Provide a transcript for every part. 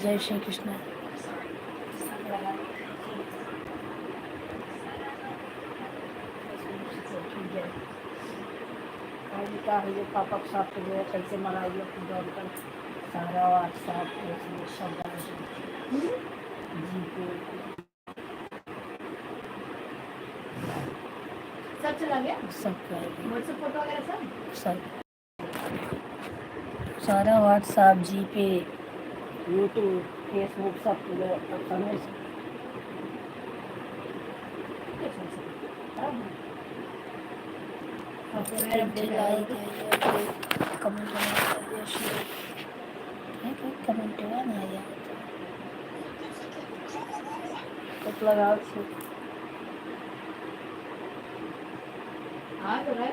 जय श्री कृष्ण। पापा के साथ जो है कैसे मनाइए अपनी दौड़ कर सारा व्हाट्सएप सब सब चला गया, सब व्हाट्सएप फोटो वगैरह सब सारा व्हाट्सएप जी पे यूट्यूब फेसबुक सब समय कमेंट ना आया तो लगाओ हाँ तो रहा है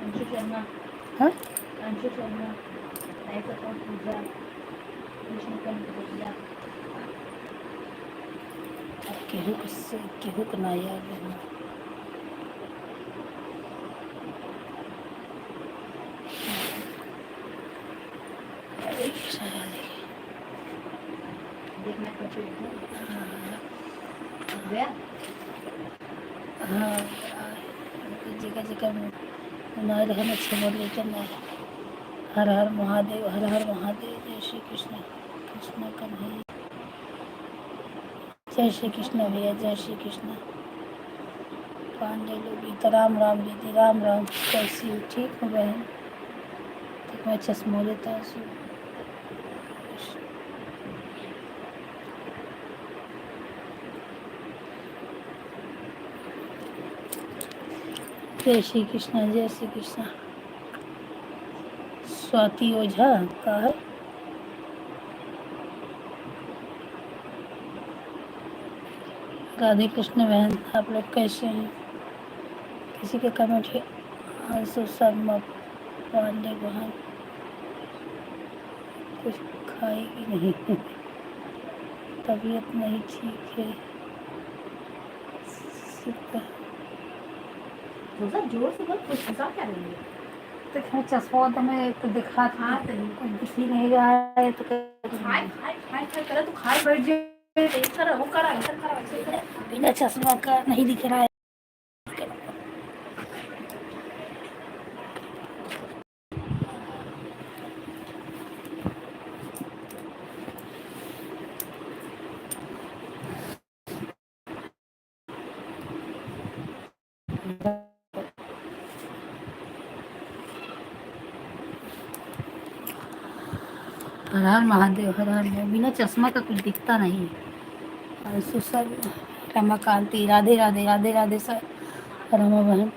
अंशु शर्मा, हाँ अंशु शर्मा नहीं सपोर्ट पूजा विष्णुकांत पूजा केहू का ना याद है हाँ जगह जगह ना रहना छोड़ लेकिन हर हर महादेव, हर हर महादेव। जय श्री कृष्ण। कृष्ण कन्हैया, जय श्री कृष्ण भैया, जय श्री कृष्ण। पांडे लोग राम राम दीदी, राम राम। कैसी हो? ठीक हो बहन? तो मैं चश्मा लेता हूँ। जय श्री कृष्ण, जय श्री कृष्ण। स्वाति ओझा का है? राधे कृष्ण बहन, आप लोग कैसे हैं? किसी के कमेंट है? आंसू शर्मा पांडे बहन कुछ खाएगी नहीं तबीयत नहीं ठीक है। जोर से बोल, कुछ क्या रही है? तो चश्मा तो मैं तो दिखा था, कुछ दिख ही नहीं रहा है तो खाए तो खाए बैठ जाए। वो करा बिना चश्मा का नहीं दिख रहा है। हर हर महादेव, हर हर महादेव। बिना चश्मा का कुछ दिखता नहीं है। Sir Ramakanti, Radhe Radhe, Radhe Radhe sir. रमा बहन,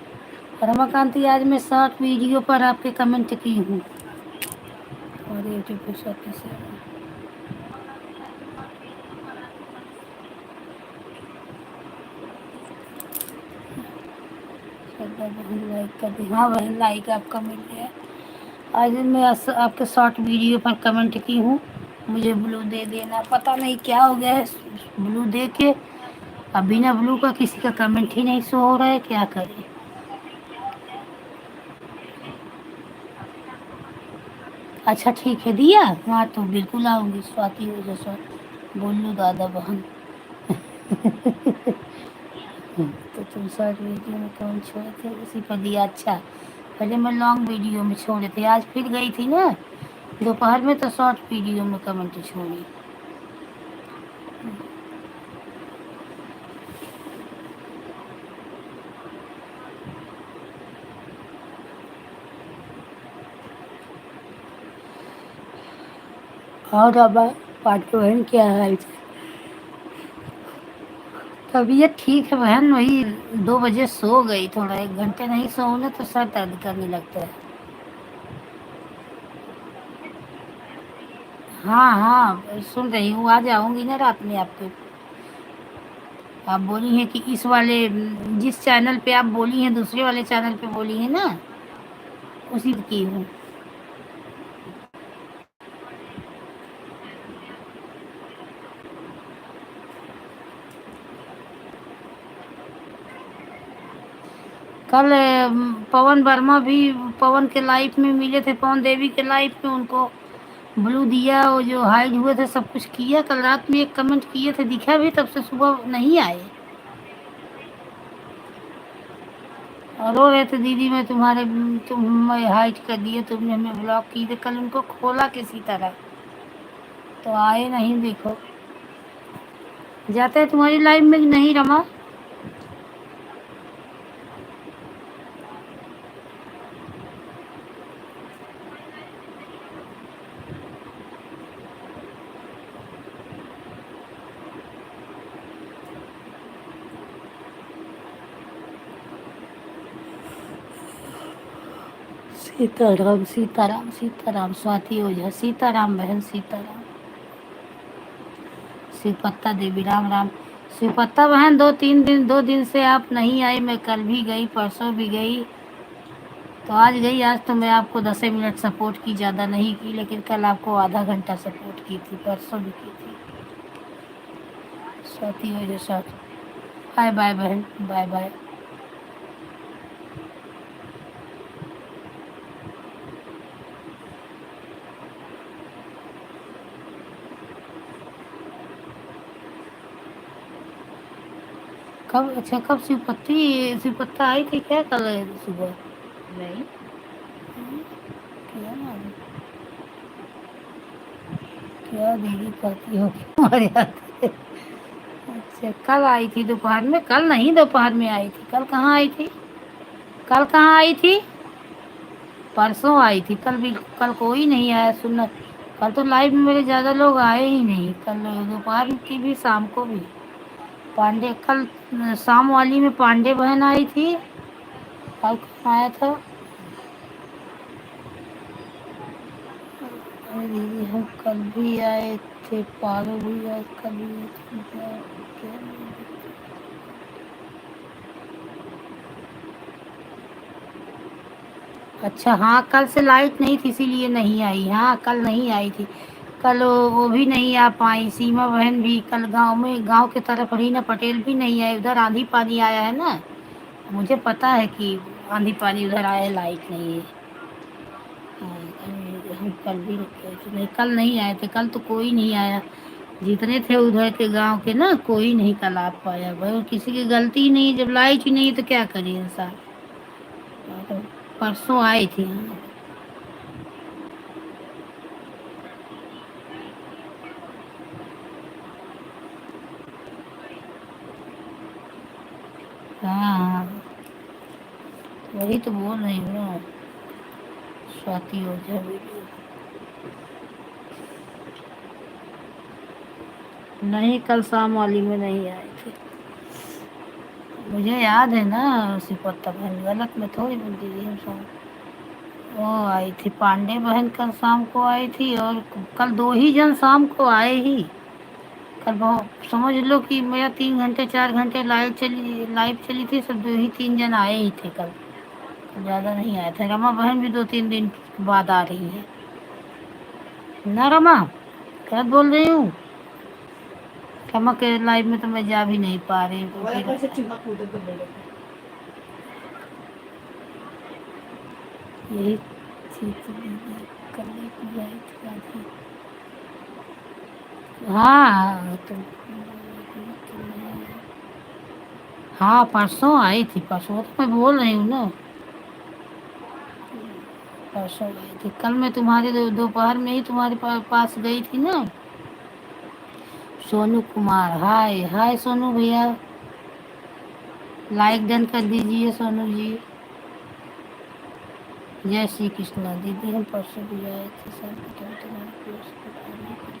रमाकांति आज मैं 60 वीडियो पर आपके कमेंट की हूँ और यूट्यूब पे 37 है। बहन लाइक कर दी। हाँ बहन, लाइक आपका मिल गया। आज मैं आपके 60 वीडियो पर कमेंट की हूँ, मुझे ब्लू दे देना। पता नहीं क्या हो गया है ब्लू दे के, अब बिना ब्लू का किसी का कमेंट ही नहीं शो हो रहा है, क्या करें। अच्छा ठीक है, दिया। हाँ तो बिल्कुल आऊँगी। स्वाति हो जैसा बोलू दादा बहन तो तुम शॉर्ट वीडियो में कौन छोड़े थे, उसी पर दिया। अच्छा, पहले मैं लॉन्ग वीडियो में छोड़े थे, आज फिर गई थी ना दोपहर में तो शॉर्ट वीडियो में कमेंट छोड़ी। और अब पार्टी बहन क्या हाल चाल? तबीयत ठीक है बहन, वही 2 बजे सो गई, थोड़ा 1 घंटे नहीं सो ना तो सर दर्द करने लगता है। हाँ हाँ सुन रही हूँ, आ जाऊंगी ना रात में आपके। आप बोली हैं कि इस वाले जिस चैनल पे आप बोली हैं, दूसरे वाले चैनल पे बोली हैं ना, उसी पे की हूँ। कल पवन वर्मा भी पवन के लाइफ में मिले थे, पवन देवी के लाइफ में उनको ब्लू दिया, वो जो हाइड हुए थे सब कुछ किया। कल रात में एक कमेंट किए थे, दिखा भी, तब से सुबह नहीं आए और रो रहे थे, दीदी मैं तुम्हारे तुम मैं हाइड कर दिए, तुमने हमें ब्लॉक की थी। कल उनको खोला किसी तरह तो आए नहीं। देखो जाते हैं तुम्हारी लाइफ में नहीं रमा। सीताराम सीताराम सीताराम, स्वाति ओझा सीताराम बहन सीताराम। शिवपत्ता देवी राम राम। शिवपत्ता बहन 2 दिन से आप नहीं आई। मैं कल भी गई, परसों भी गई, तो आज गई। आज तो मैं आपको 10 मिनट सपोर्ट की, ज़्यादा नहीं की, लेकिन कल आपको आधा घंटा सपोर्ट की थी, परसों भी की थी। स्वाति ओझा साथ। बाय बाय बहन, बाय बाय। कब, अच्छा कब शिवपत्ता आई थी क्या कल सुबह? नहीं। क्या मालूम, क्या दीदी कहती हो कि हमारे आते। अच्छा कल आई थी दोपहर में? कल नहीं, दोपहर में आई थी। कल कहाँ आई थी? कल कहाँ आई थी? परसों आई थी। कल भी, कल कोई नहीं आया सुनना। कल तो लाइव में मेरे ज़्यादा लोग आए ही नहीं। कल दोपहर की भी, शाम को भी। पांडे कल शाम वाली में पांडे बहन आई थी। कल कौन आया था? अरे दीदी हम कल भी आए थे, पारो भी आए, कल भी आए थे, क्या अच्छा हाँ, कल से लाइट नहीं थी इसीलिए नहीं आई। हाँ कल नहीं आई थी। कल वो भी नहीं आ पाई, सीमा बहन भी। कल गांव में, गांव की तरफ रीना पटेल भी नहीं आए। उधर आंधी पानी आया है ना, मुझे पता है कि आंधी पानी उधर आया है, लाइट नहीं है। हाँ, हम कल भी रुके थे। नहीं कल नहीं आए थे, कल तो कोई नहीं आया। जितने थे उधर के गांव के ना, कोई नहीं कल आ पाया भाई। किसी की गलती नहीं, जब लाइट ही नहीं है तो क्या करे इंसान। तो परसों आई थी। हाँ हाँ, वही तो बोल रही हूँ ना, स्वाति ओझा वीडियो। नहीं कल शाम वाली में नहीं आए थे। मुझे याद है ना, सिपत्ता बहन गलत में थोड़ी बोल दीजिए हम शाम। वो आई थी पांडे बहन, कल शाम को आई थी। और कल 2 ही जन शाम को आए ही। कल बहुत समझ लो कि मेरा 3 घंटे 4 घंटे लाइव चली थी, सब 2 ही 3 जन आए ही थे कल। ज़्यादा नहीं आए थे। रमा बहन भी 2 3 दिन बाद आ रही है ना रमा, क्या बोल रही हूँ। रमा के लाइव में तो मैं जा भी नहीं पा रही हूँ यही थी तो दीदी कल लेके आई थी आधी। हाँ तो हाँ परसों आई थी, परसों तो मैं बोल रही हूँ ना, परसों आई थी। कल मैं तुम्हारे दोपहर में ही तुम्हारे पास गई थी ना। सोनू कुमार, हाय हाय सोनू भैया, लाइक डन कर दीजिए सोनू जी। जय श्री कृष्णा दीदी, हम परसों भी आए थे सर, बताओ तुम्हारे कोर्स को करने के लिए।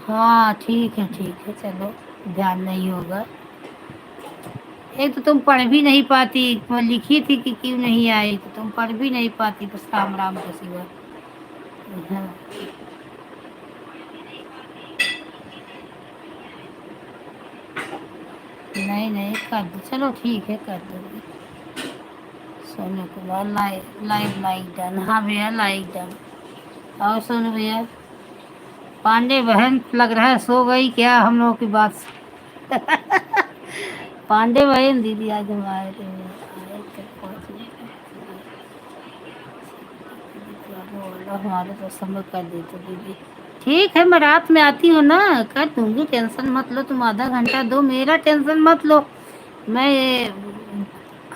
हाँ ठीक है चलो, ध्यान नहीं होगा। एक तो तुम पढ़ भी नहीं पाती, मैं लिखी थी कि क्यों नहीं आई, तो तुम पढ़ भी नहीं पाती बस राम राम के सिवा। हाँ नहीं नहीं कर दो, चलो ठीक है कर दूँगी। Sonu Kumar live live like done. हाँ भैया लाइक डन। और सोनू भैया, पांडे बहन लग रहा है सो गई क्या हम लोगों की बात से? पांडे बहन दीदी आज हम आए थे, आए थे 5 मिनट। हमारे तो समय कर देते दीदी। ठीक है, मैं रात में आती हूँ ना, कर दूंगी, टेंशन मत लो, तुम आधा घंटा दो, मेरा टेंशन मत लो। मैं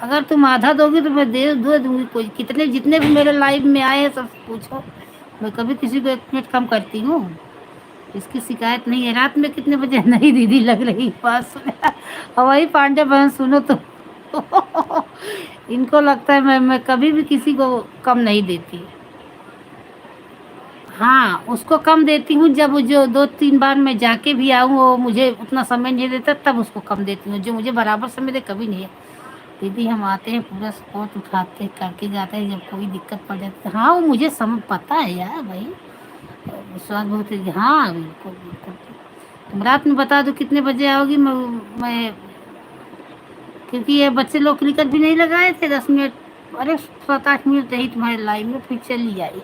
अगर तुम आधा दोगी तो मैं दे दूंगी, कोई कितने जितने भी मेरे लाइफ में आए हैं सब पूछो। मैं कभी किसी को 1 मिनट कम करती हूँ, इसकी शिकायत नहीं है। रात में कितने बजे? नहीं दीदी, लग रही बात सुने। और वही पांडे बहन सुनो तो इनको लगता है मैं कभी भी किसी को कम नहीं देती। हाँ, उसको कम देती हूँ जब जो 2-3 बार मैं जाके भी आऊँ, वो मुझे उतना समय नहीं देता, तब उसको कम देती हूँ। जो मुझे बराबर समय दे, कभी नहीं है। दीदी हम आते हैं, पूरा सपोर्ट उठाते करके जाते हैं, जब कोई दिक्कत पड़ जाती है। हाँ, वो मुझे समझ पता है यार भाई, विश्वास बहुत है। हाँ बिल्कुल बिल्कुल। तुम रात में बता दो कितने बजे आओगी, मैं क्योंकि ये बच्चे लोग क्रिकेट भी नहीं लगाए थे 10 मिनट, अरे 7-8 मिनट रही तुम्हारे लाइन में, फिर चली आई।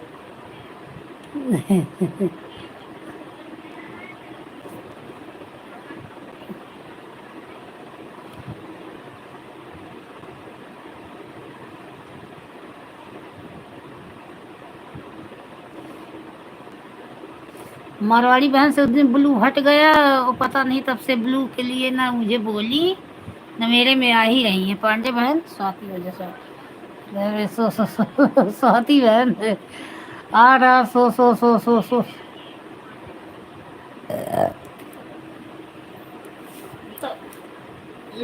मारवाड़ी बहन से उस दिन ब्लू हट गया, वो पता नहीं तब से ब्लू के लिए ना मुझे बोली न मेरे में आ ही रही है। पांडे बहन स्वाति वजह से, अरे स्वाति बहन आ रहा, सो तो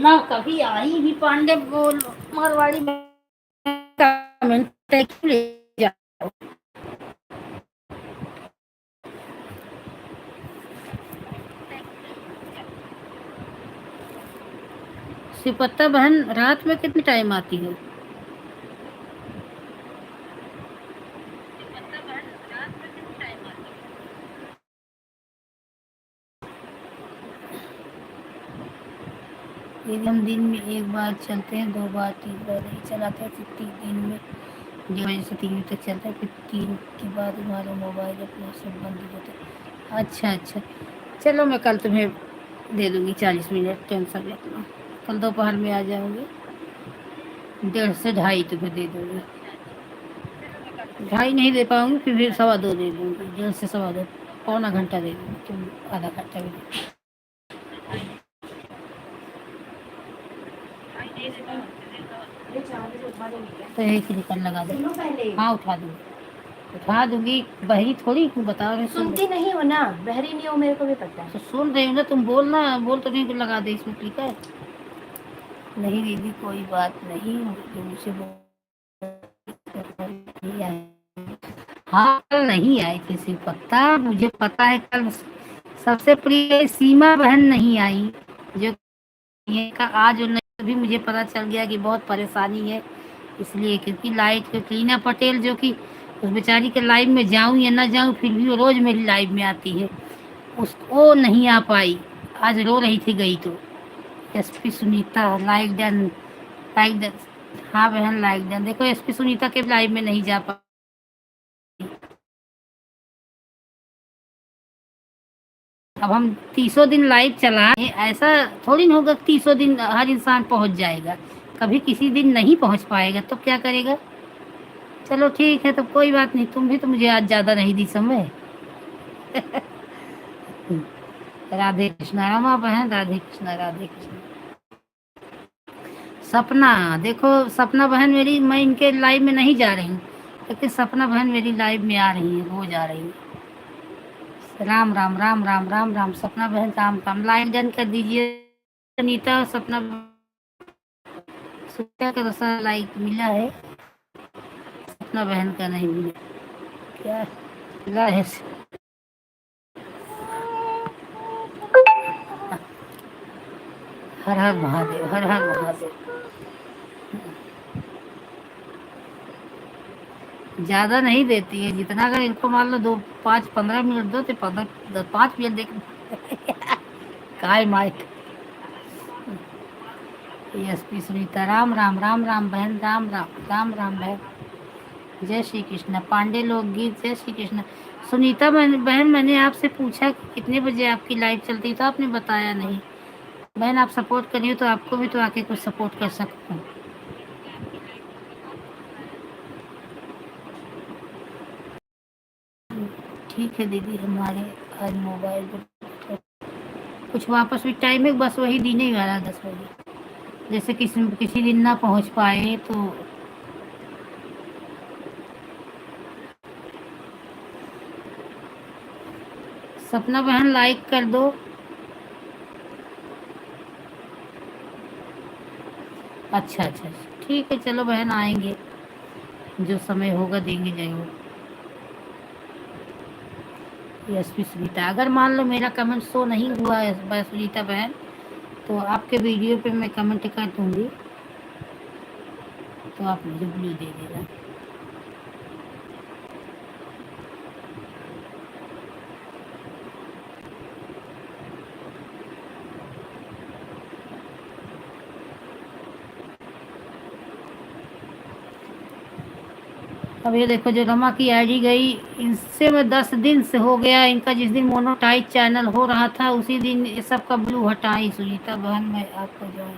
ना कभी आई भी पांडे बोल मारवाड़ी बहन कमेंट क्यों ले जा। सिपत्ता बहन रात में कितने टाइम आती हो? यदि हम दिन में 1 बार चलते हैं, 2 बार, 3 बार नहीं चलाते हैं, फिर 3 दिन में 1 बजे से 3 बजे तक चलता है, फिर 3 के बाद हमारा मोबाइल अपने सब बंद हो जाता है। अच्छा अच्छा, चलो मैं कल तुम्हें दे दूँगी 40 मिनट, टेंशन मत लो। कल दोपहर में आ जाऊँगी, 1:30 से 2:30 तुम्हें दे दूँगी। 2:30 नहीं दे पाऊँगी, फिर 2:15 दे दूँगी, 1:30 से 2:15, पौना घंटा दे दूँगी, तुम आधा घंटा भी दे। तो एक ही निकल लगा दे। हाँ उठा दूंगी, बहरी थोड़ी हूँ, बता रही सुनती नहीं हो ना, बहरी नहीं हो, मेरे को भी पता है। तो सुन रही हूँ ना, तुम बोलना, बोल तो नहीं लगा दे इसमें, ठीक है? नहीं दीदी कोई बात नहीं, मुझे नहीं आई। हाँ कल नहीं आई किसी पता, मुझे पता है कल सबसे प्रिय सीमा बहन नहीं आई, जो ये का आज और नहीं, अभी मुझे पता चल गया कि बहुत परेशानी है। इसलिए क्योंकि लाइट के टीना पटेल, जो कि उस बेचारी के लाइव में जाऊं या ना जाऊं, फिर भी वो रोज मेरी लाइव में आती है, उसको नहीं आ पाई। आज रो रही थी, गई तो। SP Sunita like done, like done. हाँ बहन लाइक डन, देखो एसपी सुनीता के लाइव में नहीं जा पाई। अब हम 30 दिन लाइव चलाए, ऐसा थोड़ी ना होगा 30 दिन हर इंसान पहुंच जाएगा, कभी किसी दिन नहीं पहुंच पाएगा, तो क्या करेगा? चलो ठीक है, तो कोई बात नहीं, तुम भी तो मुझे आज ज़्यादा नहीं दी समय। राधे कृष्णा रामा बहन, राधे कृष्णा राधे कृष्णा। सपना, देखो सपना बहन मेरी, मैं इनके लाइव में नहीं जा रही हूँ, लेकिन सपना बहन मेरी लाइव में आ रही है, रोज आ रही है। राम राम राम राम राम राम, सपना बहन राम राम, लाइव डन कर दीजिए। अनीता और सपना, सुनीता का दूसरा लाइक मिला है, सपना बहन का नहीं मिला, क्या मिला है? हर हर महादेव, हर हर महादेव। ज़्यादा नहीं देती है, जितना अगर इनको मान लो 2 5 15 मिनट दो, तो 5 मिनट देख। काय माइक। एसपी सुनीता राम राम राम राम बहन, राम राम राम राम बहन। जय श्री कृष्ण। पांडे लोकगीत, जय श्री कृष्ण। सुनीता बहन, मैंने आपसे पूछा कि कितने बजे आपकी लाइव चलती, तो आपने बताया नहीं। बहन आप सपोर्ट करिए तो आपको भी तो आके कुछ सपोर्ट कर सकता हूँ। ठीक है दीदी, हमारे आज मोबाइल पे कुछ वापस भी टाइम है, बस वही दिन ही वाला 10 बजे, जैसे किसी किसी दिन ना पहुंच पाए तो। सपना बहन लाइक कर दो। अच्छा अच्छा अच्छा, ठीक है चलो बहन, आएंगे, जो समय होगा देंगे जरूर। एसपी सुनीता, अगर मान लो मेरा कमेंट शो नहीं हुआ है सुनीता बहन, तो आपके वीडियो पे मैं कमेंट कर दूंगी, तो आप मुझे ब्लू दे देना। अब ये देखो जो रमा की आईडी गई, इनसे मैं 10 दिन से हो गया, इनका जिस दिन मोनोटाइज चैनल हो रहा था उसी दिन ये सब का ब्लू हटाई। सुनीता बहन मैं आपको ज्वाइन,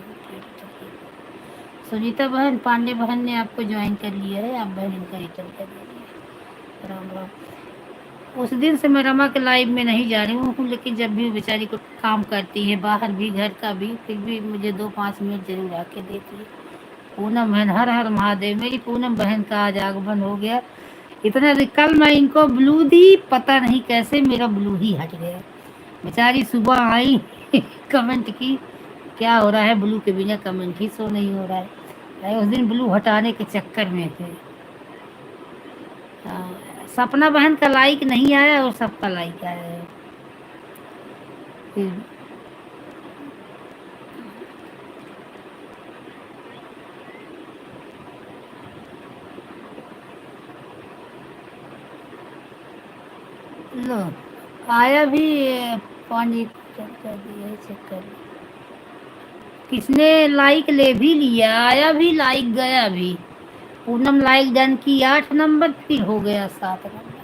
सुनीता बहन पांडे बहन ने आपको ज्वाइन कर लिया है, आप बहन इनका रिटर्न कर दीजिए। राम राम। उस दिन से मैं रमा के लाइव में नहीं जा रही हूँ, लेकिन जब भी बेचारी को काम करती है बाहर भी घर का भी, फिर भी मुझे 2-5 मिनट जरूर आके देती है। पूनम बहन हर हर महादेव, मेरी पूनम बहन का आज आगमन हो गया। इतना कल मैं इनको ब्लू दी, पता नहीं कैसे मेरा ब्लू ही हट गया। बेचारी सुबह आई कमेंट की, क्या हो रहा है ब्लू के बिना कमेंट ही शो नहीं हो रहा है। उस दिन ब्लू हटाने के चक्कर में थे। सपना बहन का लाइक नहीं आया और सबका लाइक आया है। फिर लो आया भी, पानी चेक कर दिया, चेक कर दिया। किसने लाइक ले भी लिया, आया भी लाइक गया भी। पूनम लाइक डन की 8 नंबर, फिर हो गया 7 नंबर।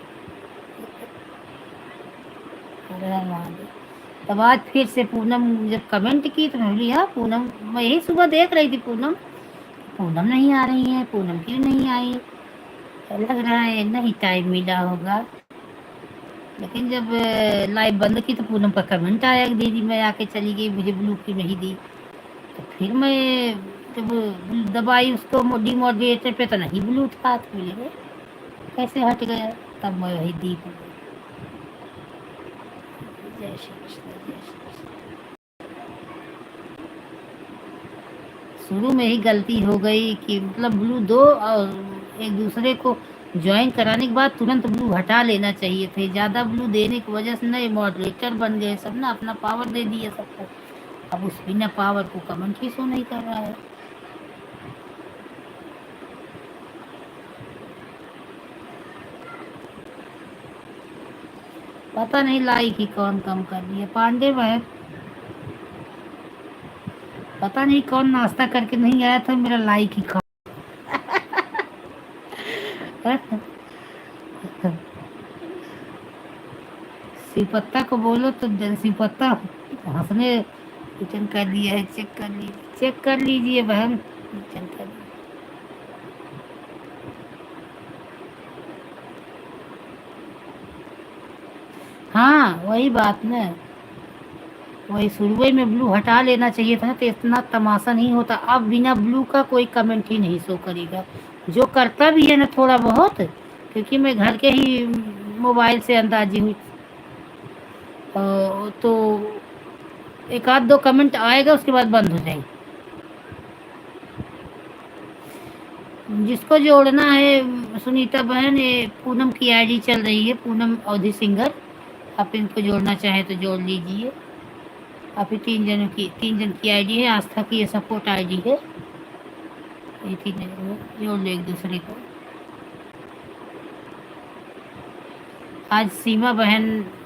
अरे महादेव। तब आज फिर से पूनम जब कमेंट की तो मैं बोली हाँ पूनम, मैं यही सुबह देख रही थी पूनम, पूनम नहीं आ रही है, पूनम क्यों नहीं आई। तो लग रहा है नहीं टाइम मिला होगा। लेकिन जब लाइव बंद की तो पूनम का कमेंट आया कि दीदी मैं आके चली गई, मुझे ब्लू की नहीं दी। तो फिर मैं जब दबाई उसको डिमोडिएटर पे तो नहीं ब्लू था, तो बोले कैसे हट गया। तब मैं वही दी। जय श्री कृष्ण, जय श्री कृष्ण। शुरू में ही गलती हो गई कि मतलब ब्लू दो और एक दूसरे को ज्वाइन कराने के बाद तुरंत ब्लू हटा लेना चाहिए थे। ज़्यादा ब्लू देने की वजह से नए मॉडरेटर बन गए सब ना, अपना पावर दे दिया सबको। अब उस बिना पावर को कमेंट ही शो नहीं कर रहा है। पता नहीं लाइक ही कौन कम कर दिया। पांडे बहन पता नहीं कौन नाश्ता करके नहीं आया था, मेरा लाइक ही कम। सिपत्ता को बोलो तो सिपत्ता हंसने रिटर्न कर दिया है। चेक कर लीजिए, चेक कर लीजिए बहन, रिटर्न कर दिया। हाँ वही बात ना, वही शुरू में ब्लू हटा लेना चाहिए था तो इतना तमाशा नहीं होता। अब बिना ब्लू का कोई कमेंट ही नहीं शो करेगा, जो करता भी है ना थोड़ा बहुत, क्योंकि मैं घर के ही मोबाइल से अंदाजी हूँ। तो एक आध दो कमेंट आएगा, उसके बाद बंद हो जाएगा। जिसको जोड़ना है सुनीता बहन, ये पूनम की आईडी चल रही है, पूनम अवधि सिंगर, आप इनको जोड़ना चाहें तो जोड़ लीजिए। अभी 3 जन की आईडी है, आस्था की ये सपोर्ट आईडी है। ये 3 जन जोड़ लो एक दूसरे को। आज सीमा बहन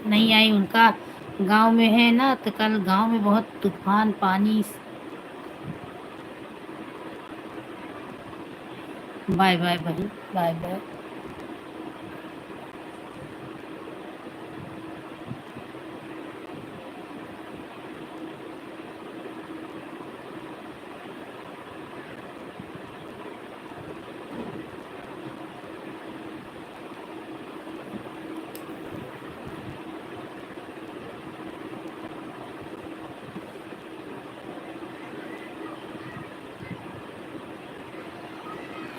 नहीं आई, उनका गांव में है ना, तो कल गांव में बहुत तूफान पानी। बाय बाय बहन, बाय बाय।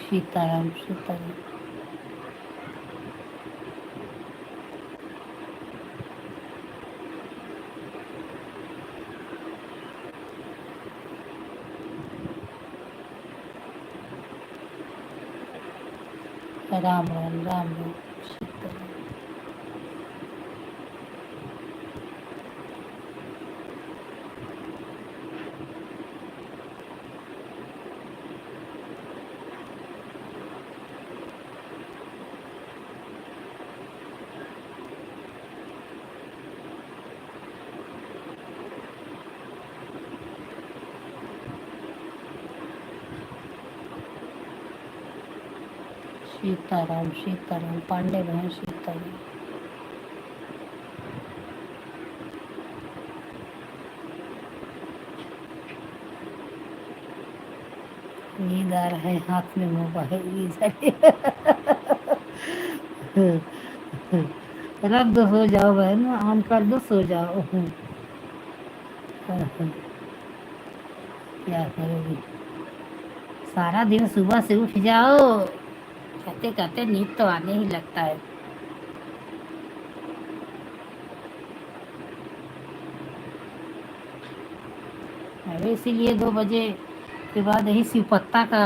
सीताराम सीताराम। राम राम राम राम। सीताराम। सीताराम सीताराम पांडे बहन सीताराम। नींद आ रहा है, हाथ में मोबाइल रख दो, सो जाओ बहन, ऑन कर दो, सो जाओ। क्या करोगी, सारा दिन सुबह से उठ जाओ, कहते कहते नींद तो आने ही लगता है। अरे इसीलिए 2 बजे के बाद यही शिव पत्ता का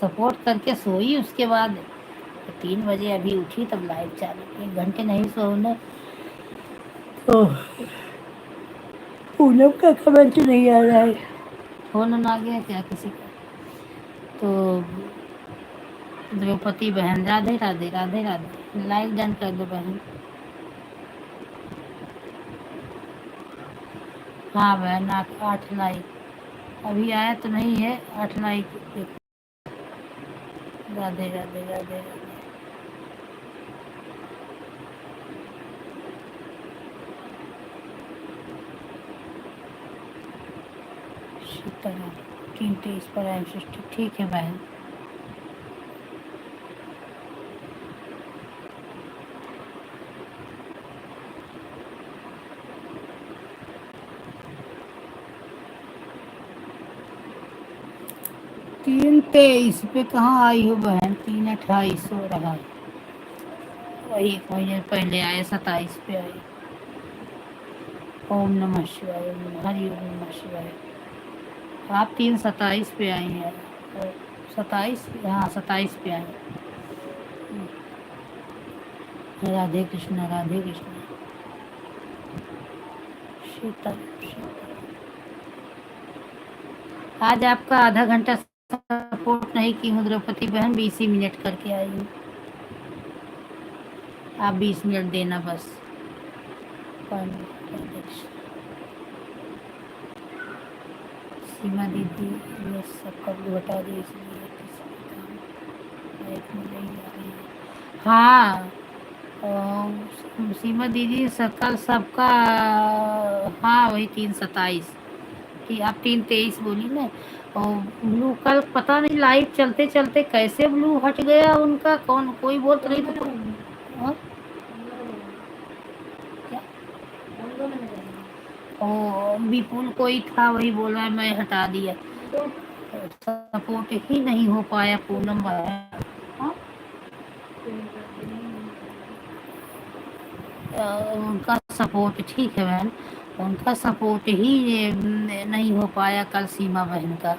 सपोर्ट करके सोई, उसके बाद 3 बजे अभी उठी तब लाइट चालू, 1 घंटे नहीं सोने तो पूनम का कमेंट नहीं आ रहा है। फोन आ गया क्या किसी का? तो द्रौपदी बहन राधे राधे राधे राधे, लाइक डन कर दो बहन। हाँ बहन, 8 लाइक अभी आया तो नहीं है, 8 लाइक। राधे राधे राधे राधे। सीताराम 3:23 पर आए सृष्टि, ठीक है बहन। तीन 23 पे कहाँ आई हो बहन, 3:28 हो रहा है, वही 1 महीने पहले आए, 27 पे आई। ओम नमः शिवाय, ओम नमः हरि ओम नमः शिवाय। आप 3:27 पे आई हैं, 27, हाँ 27 पे आई। राधे कृष्ण राधे कृष्ण। सीता सीता। आज आपका आधा घंटा सपोर्ट नहीं की हूँ द्रौपदी बहन, 20 ही मिनट करके आई हूँ, आप 20 मिनट देना बस। सीमा दीदी ये सब कब हटा दी, इसलिए किसी काम लाइफ में नहीं आ रही है। हाँ सीमा दीदी सकल सबका, हाँ वही 3:27 कि आप 3:23 बोली ना। और ब्लू कल पता नहीं लाइट चलते चलते कैसे ब्लू हट गया उनका, कौन कोई बोल तो नहीं तो हाँ? क्या? ओ विपुल कोई था, वही बोल रहा है मैं हटा दिया, सपोर्ट ही नहीं हो पाया पूनम वाला। हाँ? उनका सपोर्ट ठीक है बहन, उनका सपोर्ट ही नहीं हो पाया कल सीमा बहन का।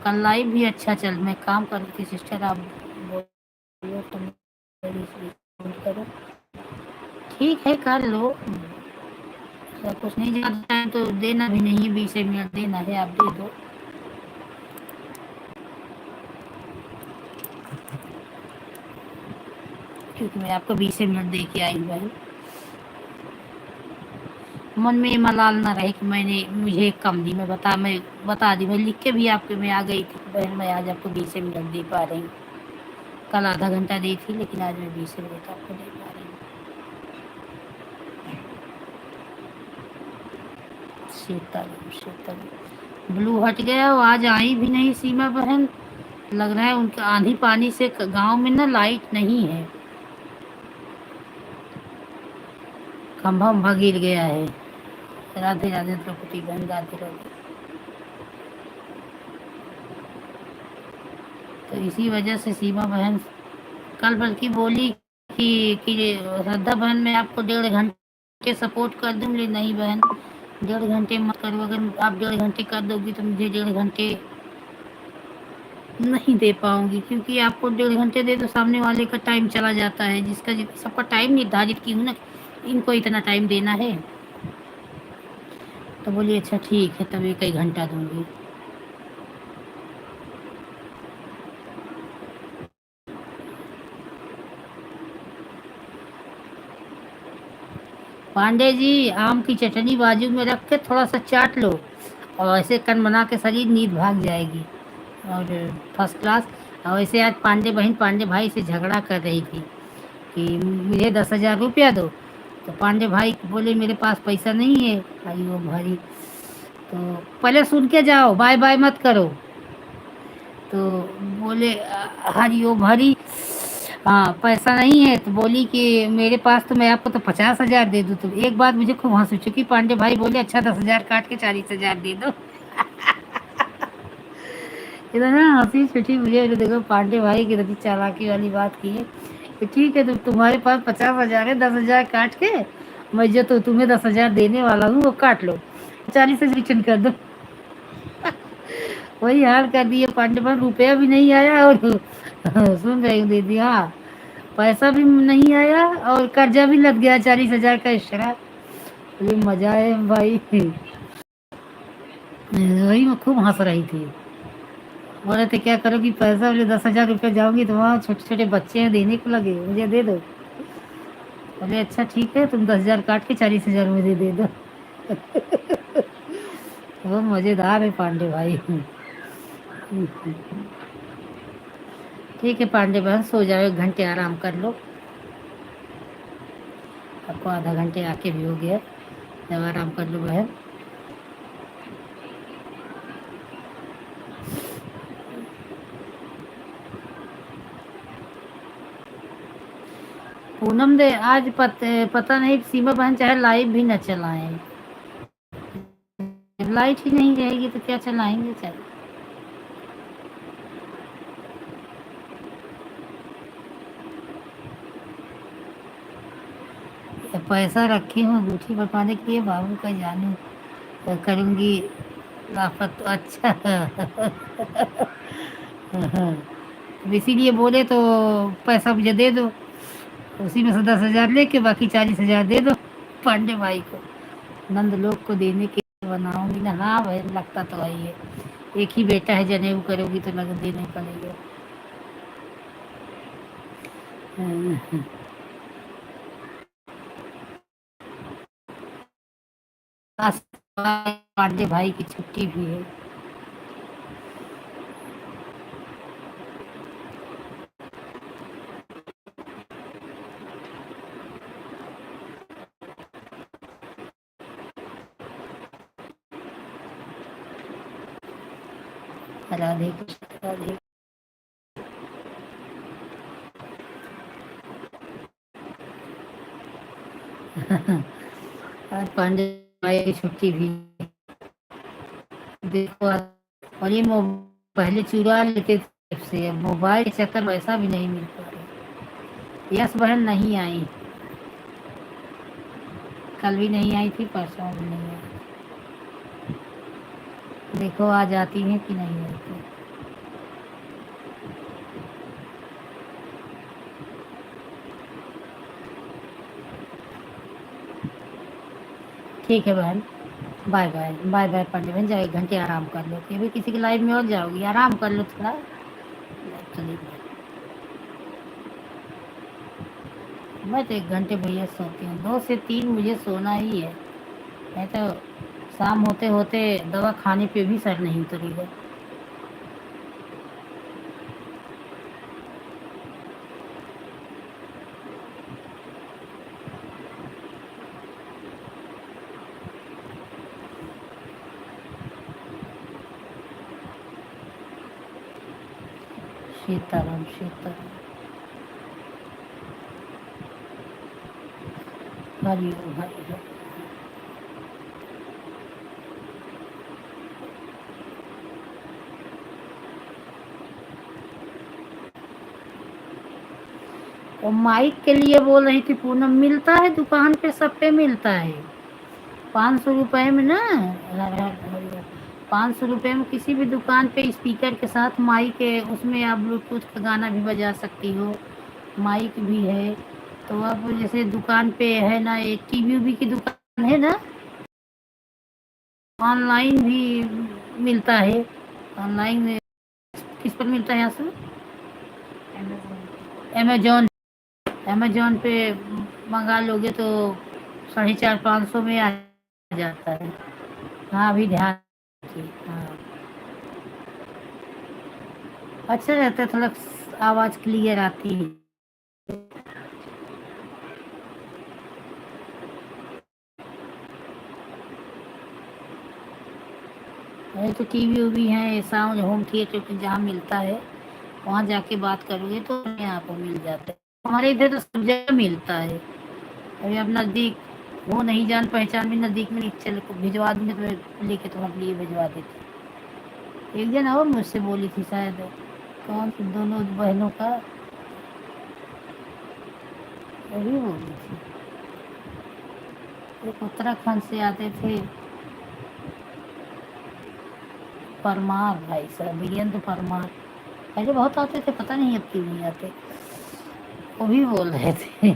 कल लाइव भी अच्छा चल, मैं काम कर रही थी सिस्टर, आप बोलो तो मेरी इसलिए करो, ठीक है कर लो, सब कुछ नहीं जाता है तो देना भी नहीं है, 20 मिनट देना है, आप दे दो। क्योंकि मैं आपको 20 मिनट दे के आई हूँ बहन, मन में ये मलाल ना रहे कि मैंने मुझे कम दी, मैं बता दी, मैं लिख के भी आपके में आ गई थी बहन, मैं आज आपको 20 मिनट दे पा रही हूँ, कल आधा घंटा दी थी लेकिन आज मैं 20 मिनट आपको दे पा रही हूँ। सीताराम सीताराम। ब्लू हट गया, वो आज आई भी नहीं सीमा बहन, लग रहा है उनका आंधी पानी से गांव में ना लाइट नहीं है, खंभा उम्भा गिर गया है। राधे राधे द्रौपदी बहन, राधे राधे। तो इसी वजह से सीमा बहन कल बल्कि बोली कि श्रद्धा बहन मैं आपको 1.5 घंटे सपोर्ट कर दूँ, बोली नहीं बहन 1.5 घंटे मत करो, अगर आप 1.5 घंटे कर दोगी तो मुझे 1.5 घंटे नहीं दे पाऊंगी, क्योंकि आपको 1.5 घंटे दे तो सामने वाले का टाइम चला जाता है, जिसका सबका टाइम निर्धारित की हूँ ना, इनको इतना टाइम देना है। तो बोली अच्छा ठीक है, तब 1 घंटा दूंगी। पांडे जी आम की चटनी बाजू में रख के थोड़ा सा चाट लो, और ऐसे कन बना के शरीर नींद भाग जाएगी, और फर्स्ट क्लास। और ऐसे आज पांडे बहन पांडे भाई से झगड़ा कर रही थी कि मुझे 10,000 रुपया दो, तो पांडे भाई बोले मेरे पास पैसा नहीं है। भाई वो भाई तो पहले सुन के जाओ, बाय बाय मत करो। तो बोले हरी ओ भरी, हाँ पैसा नहीं है, तो बोली कि मेरे पास तो मैं आपको तो 50,000 दे दूँ। तो एक बात मुझे खूब हंसी चुकी, पांडे भाई बोले अच्छा 10,000 काट के 40,000 दे दो। इधर ना हंसी छुट्टी मुझे, देखो पांडे भाई की कितनी चालाकी वाली बात की है कि ठीक है तो तुम्हारे पास 50,000 है, 10,000 काट के मैं जो तो तुम्हें 10,000 देने वाला हूँ वो काट लो, 40 से रिटर्न कर दो। वही हाल कर दिए पांडे भाई, रुपया भी नहीं आया और सुन रही हूँ दीदी, हाँ पैसा भी नहीं आया और कर्जा भी लग गया 40,000 का एक्स्ट्रा। ये मजा है भाई। वही मैं खूब हंस रही थी। बोले थे क्या करोगी पैसा, बोले 10,000 रुपया जाऊंगी तो वहाँ छोटे छोटे बच्चे हैं देने को लगे, मुझे दे दो। बोले अच्छा ठीक है तुम 10,000 काट के 40,000 मुझे दे दो। वो मजेदार है पांडे भाई। ठीक है पांडे बहन सो जाओ, 1 घंटे आराम कर लो, आपको आधा घंटे आके भी हो गया, जब आराम कर लो बहन। पूनम दे आज पता नहीं सीमा बहन चाहे लाइव भी न चलाएं, लाइट ही नहीं रहेगी तो क्या चलाएंगे चाहे। तो पैसा रखी हूँ अंगूठी बनवाने के लिए, बाबू का जानू तो करूँगी लाफत तो अच्छा। अब इसीलिए बोले तो पैसा मुझे दे दो, उसी में से 10,000 लेके बाकी 40,000 दे दो पांडे भाई को, नंद लोग को देने के लिए बनाऊंगी ना। हाँ भाई लगता तो वही है, एक ही बेटा है, जनेऊ करोगी तो लगन देना ही पड़ेगा। आज पांडे भाई की छुट्टी भी है। राधे कृष्ण राधे। आज पांडे भाई की छुट्टी भी है। देखो और ये पहले चुरा लेते थे से, अब मोबाइल के चक्कर वैसा भी नहीं मिल पा रहा। यस बहन नहीं आई, कल भी नहीं आई थी, परसों भी नहीं आई। देखो आज आती है कि नहीं आती। ठीक है बहन, bye bye bye bye Pandey बहन, जाओ 1 घंटे आराम कर लो, कि भी किसी की लाइफ में और जाओगी, आराम कर लो थोड़ा। चलिए मैं तो 1 घंटे भैया सोती हूँ, 2 से 3 मुझे सोना ही है, नहीं तो शाम होते होते दवा खाने पे भी सर नहीं उतरेगा। सीताराम सीताराम। हरि ओम हरि ओम। और माइक के लिए बोल रही थी पूनम, मिलता है दुकान पे, सब पे मिलता है 500 रुपए में ना। 500 रुपये में किसी भी दुकान पे स्पीकर के साथ माइक है, उसमें आप ब्लूटूथ का गाना भी बजा सकती हो, माइक भी है। तो अब जैसे दुकान पे है ना, एक टीवी उवी की दुकान है ना, ऑनलाइन भी मिलता है। ऑनलाइन में किस पर मिलता है यहाँ से? अमेजोन। अमेजोन पे मंगा लोगे तो 450-500 में आ जाता है। हाँ, अभी ध्यान रखिए। हाँ, अच्छा रहता है, थोड़ा आवाज़ क्लियर आती है। अरे तो टीवी उवी है, साउंड होम थिएटर पे जहाँ मिलता है वहाँ जाके बात करोगे तो अपने आप मिल जाता है। हमारे इधर तो सब जगह मिलता है। अभी अब नज़दीक वो नहीं, जान पहचान भी नज़दीक में नहीं, चल भिजवा दूँगी तो मैं लेके तुम्हारे लिए भिजवा देती। एक जन और मुझसे बोली थी शायद, कौन दोनों बहनों का, वही बोली थी। एक उत्तराखंड से आते थे, परमार भाई साहब, वीरेंद्र परमार। पहले बहुत आते थे, पता नहीं अब क्यों नहीं आते। वो भी बोल रहे थे।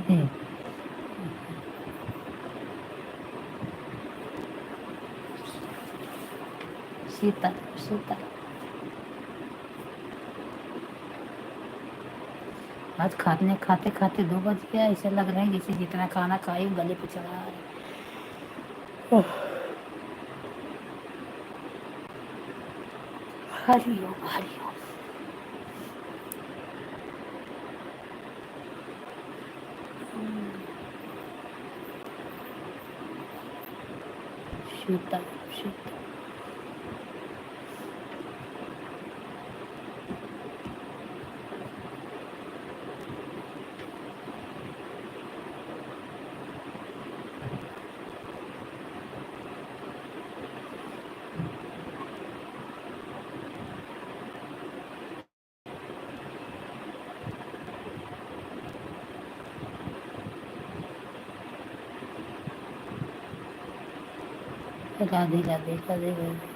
सीता, सीता। आज खाने खाते खाते 2 बज गया, ऐसा लग रहा है जैसे जितना खाना खाए गले पे चढ़ा है। ओह, हरिओम हरिओम। सीता, सीता। राधे राधे राधे राधे।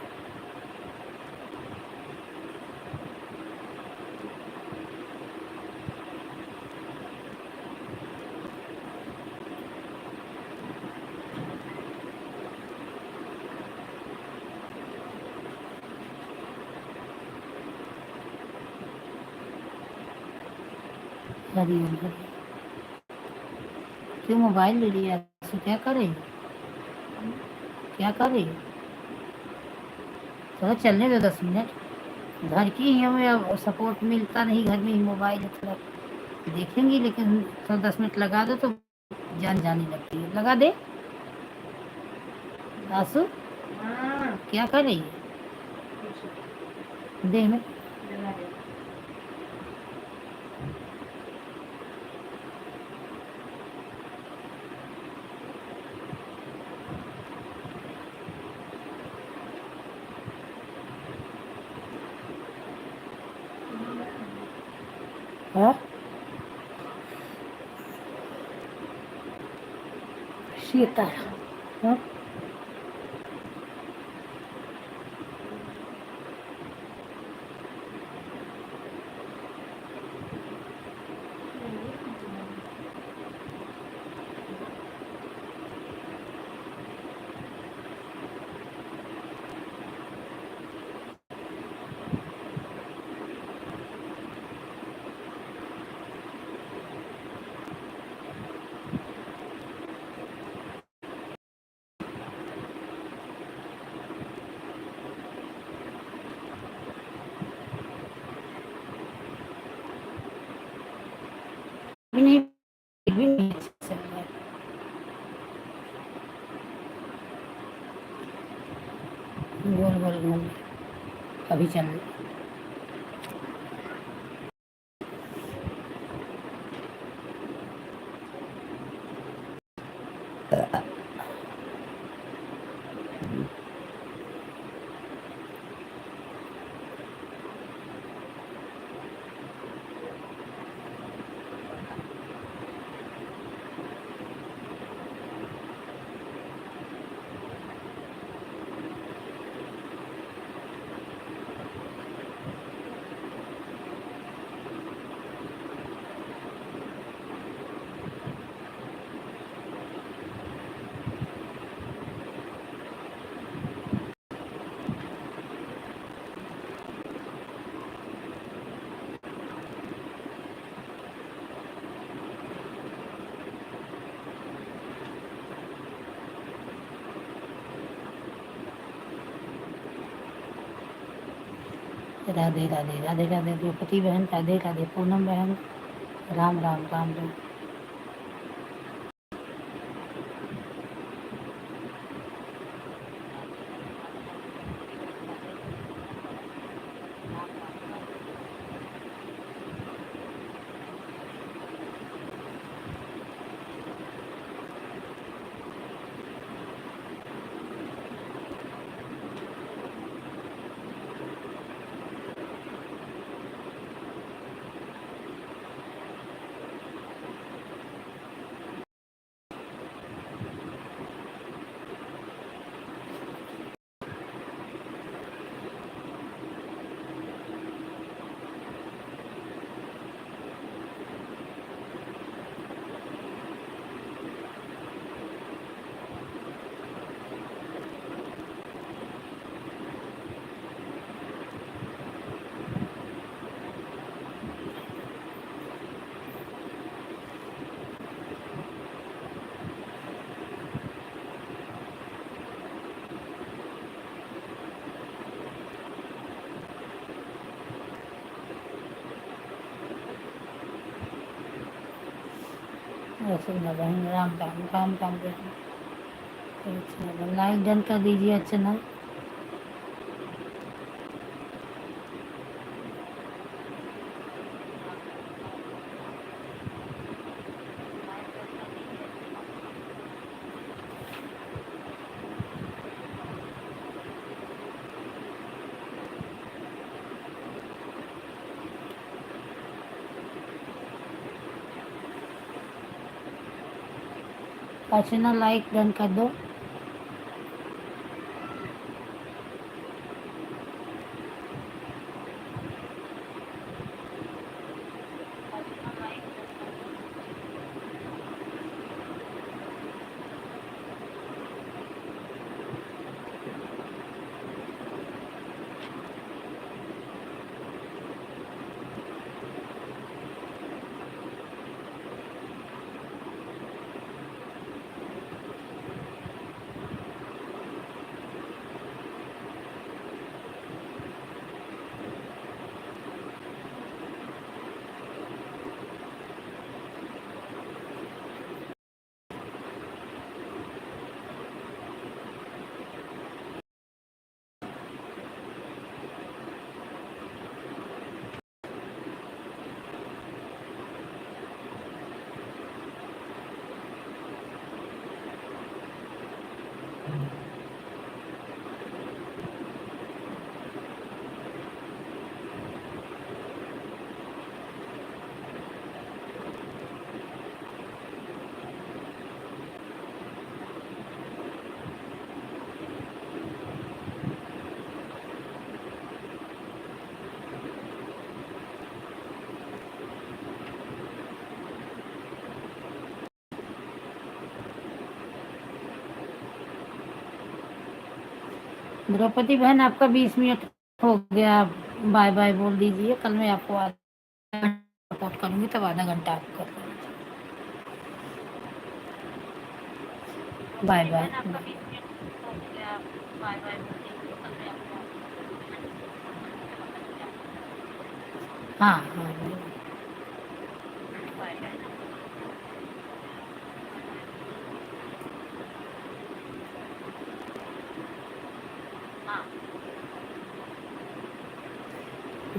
हरिओम हरिओम। क्यों मोबाइल ले लिया? तो क्या करे, क्या करे? थोड़ा चलने दो 10 मिनट। घर की ही हमें अब सपोर्ट मिलता नहीं, घर में ही मोबाइल है, थोड़ा देखेंगे, लेकिन थोड़ा 10 मिनट लगा दो तो जान जाने लगती है। लगा दे आंसू। क्या कर रही है? दे में। हाँ, सीता। हाँ, भी नहीं, भी नहीं अच्छा चल रहा है। गोल गोल घूम, अभी चल रही। राधे राधे राधे राधे द्रौपदी बहन, राधे राधे पूनम बहन, राम राम राम राम। अर्चना बहन, राम राम राम राम बहन। अर्चना बहन, लाइक डन कर दीजिए अर्चना। अर्चना लाइक डन कर दो। द्रौपदी बहन, आपका 20 मिनट हो गया, बाय बाय बोल दीजिए। कल मैं आपको आधा घंटा सपोर्ट करूंगी, तब आधा घंटा आप कर दीजिए। Bye bye. हाँ हाँ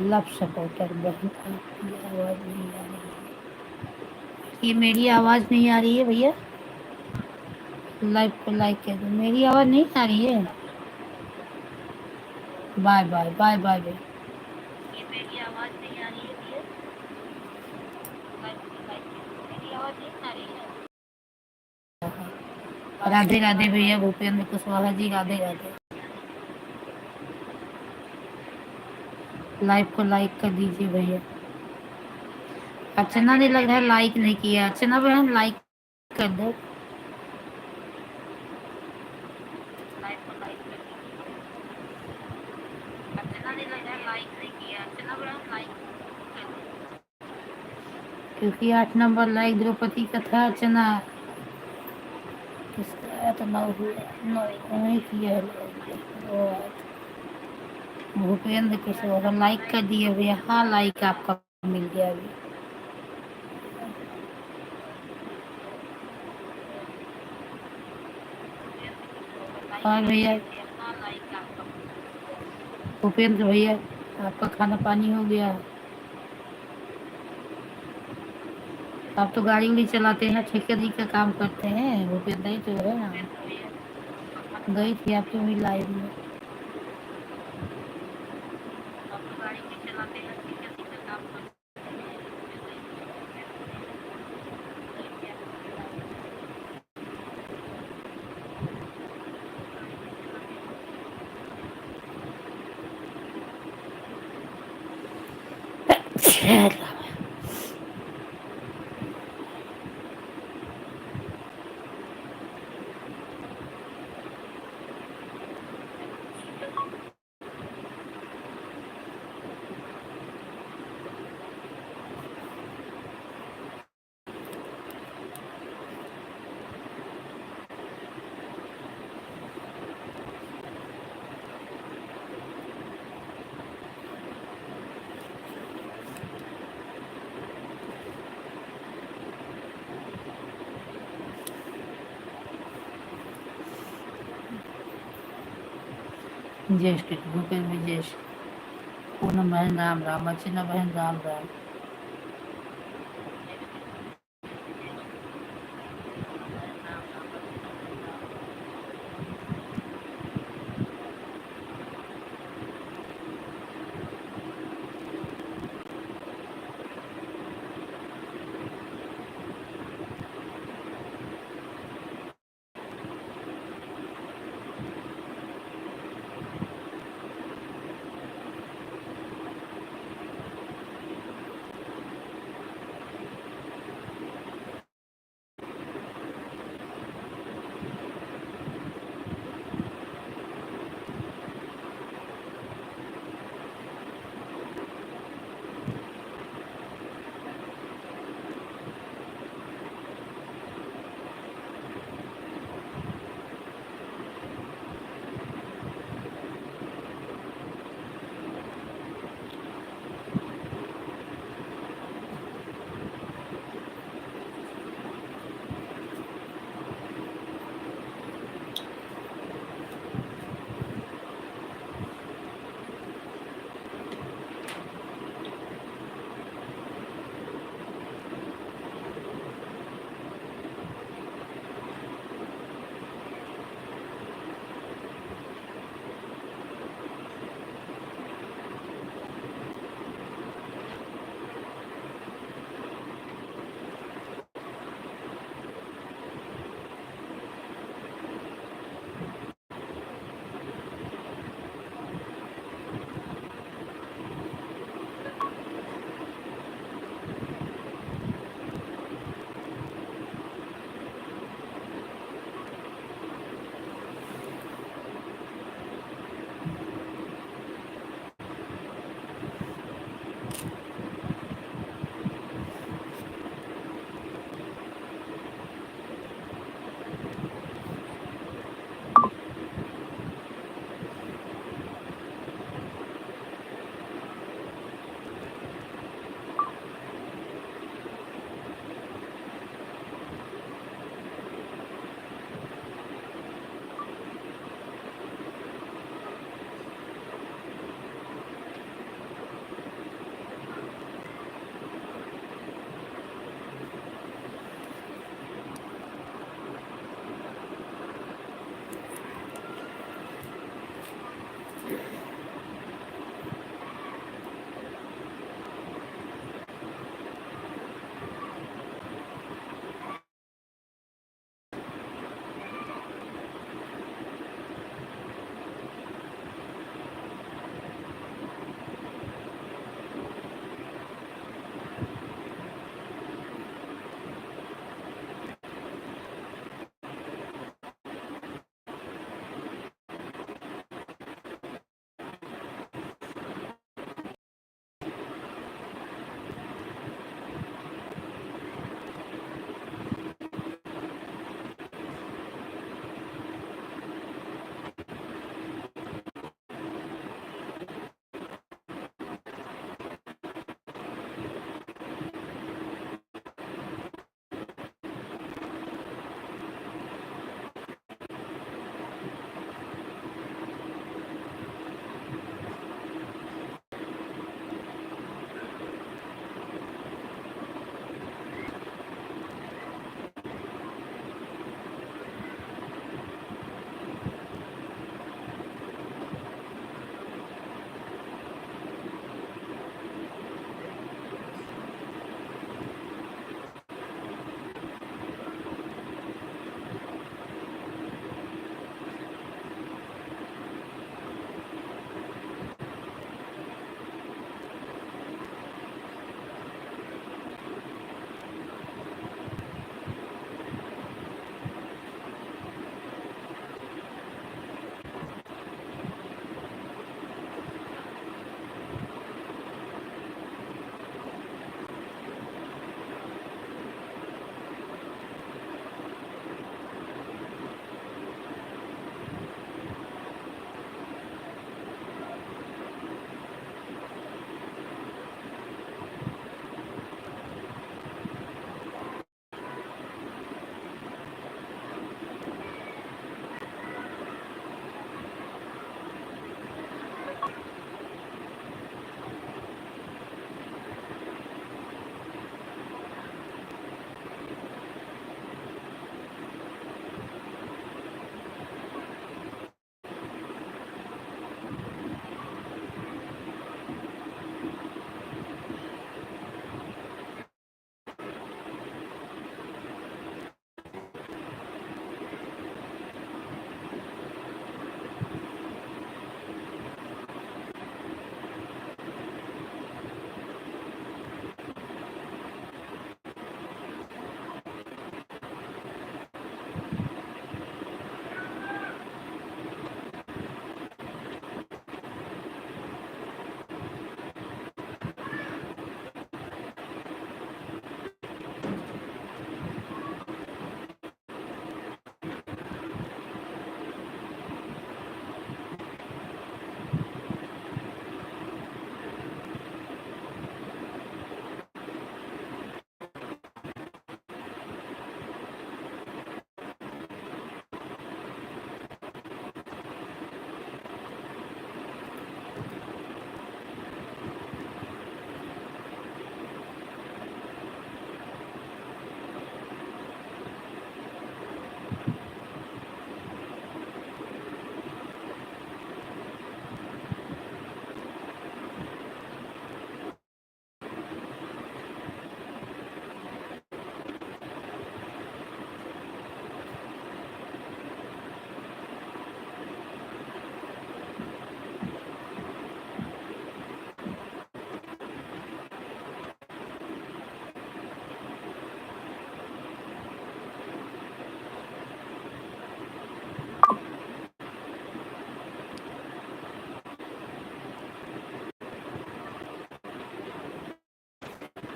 लव सपोर्टर बहन, आपकी आवाज नहीं आ रही है। ये मेरी आवाज नहीं आ रही है भैया, लाइव को लाइक कर दो। मेरी आवाज नहीं आ रही है। Bye bye bye bye bye. ये मेरी आवाज नहीं आ रही है भैया, लाइव को लाइक कर दो। मेरी आवाज नहीं आ रही है। राधे राधे भैया, भूपेंद्र कुशवाहा जी, राधे राधे। लाइव को लाइक कर दीजिए भैया। अर्चना ने लग रहा है लाइक नहीं किया। अर्चना बहन लाइक कर दो। लाइव को लाइक कर दीजिए। अर्चना ने लग रहा है लाइक नहीं किया। अर्चना बहन लाइक कर दो, क्योंकि 8 नंबर लाइक द्रौपदी का था। अर्चना किसका तो 9 हुआ, 9 नहीं किया है। भूपेंद्र कुशवाहा लाइक कर दिए भैया। हाँ, लाइक आपका मिल गया अभी। और भैया भूपेंद्र भैया, आपका खाना पानी हो गया? आप तो गाड़ी उड़ी चलाते हैं, ठेकेदारी का काम करते हैं, भूपेंद्र ही तो है ना। गई थी आपकी भी लाइव में। ज्येष्ठ भूपेंद्र ज्येष्ठ पूनम बहन राम राम, अर्चना बहन राम राम।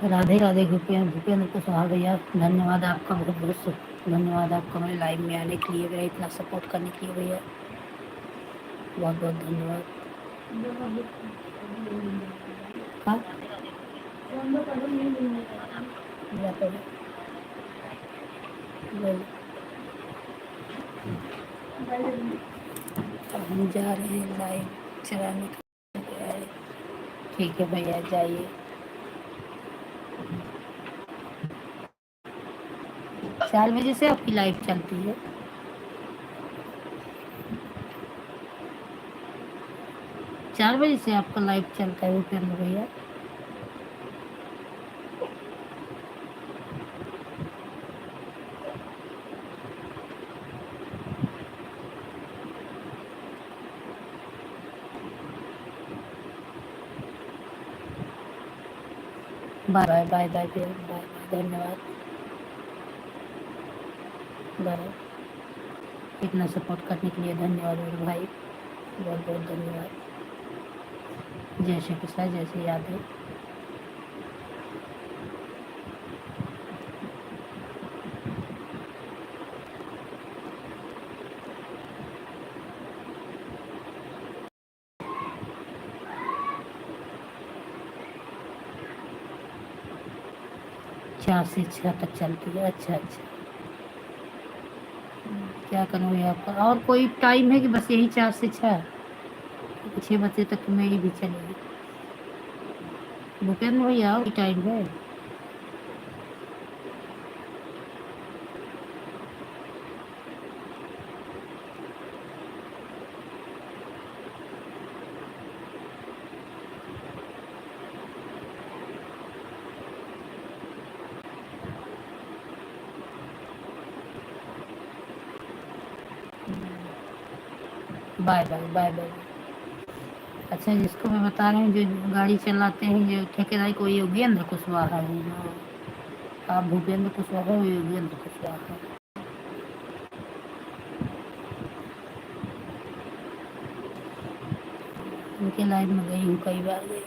राधे राधे भूपेंद्र भूपेंद्र कुशवाहा भैया, धन्यवाद आपका, बहुत बहुत धन्यवाद आपका मेरे लाइव में आने के लिए, मेरा इतना सपोर्ट करने के लिए भैया, बहुत बहुत धन्यवाद। हाँ हम जा रहे हैं लाइव चलाने का। ठीक है भैया, जाइए। 4 बजे से आपकी लाइव चलती है? 4 बजे से आपका लाइव चलता है भूपेंद्र भैया? Bye bye bye bye bye bye, धन्यवाद, बाय। इतना सपोर्ट करने के लिए धन्यवाद मेरे भाई, बहुत बहुत धन्यवाद। जय श्री कृष्णा, जय श्री राधे। चार से 6 तक चलती है? अच्छा अच्छा, क्या करूँ ये आपका, और कोई टाइम है कि बस यही 4 से 6? 6 बजे तक मेरी भी चलेगी भूपेंद्र भैया, और टाइम है? Bye bye bye bye. अच्छा, जिसको मैं बता रही हूँ, जो गाड़ी चलाते हैं, जो ठेकेदारी, को योगेंद्र कुशवाहा है जो, आप भूपेंद्र कुशवाहा हो, योगेंद्र कुशवाहा। उनके लाइव में गई हूँ, कई बार गई।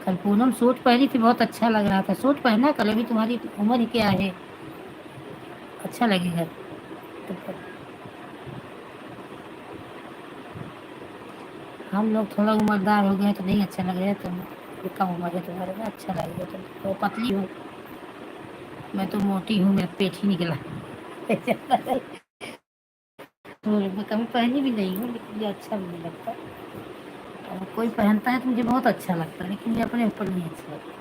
कल पूनम सूट पहनी थी, बहुत अच्छा लग रहा था। सूट पहना कल, अभी तुम्हारी उम्र क्या है, अच्छा लगेगा। तो हम लोग थोड़ा उम्रदार हो गए तो नहीं अच्छा लग रहा है, तो कम उम्र है तुम्हारे में, अच्छा लगेगा। तो पतली हूँ, मैं तो मोटी हूँ, मेरा पेट ही निकला। तो मैं कभी पहनी भी नहीं हूँ, लेकिन मुझे अच्छा भी नहीं लगता। और कोई पहनता है तो मुझे बहुत अच्छा लगता है, लेकिन मुझे अपने ऊपर नहीं अच्छा लगता।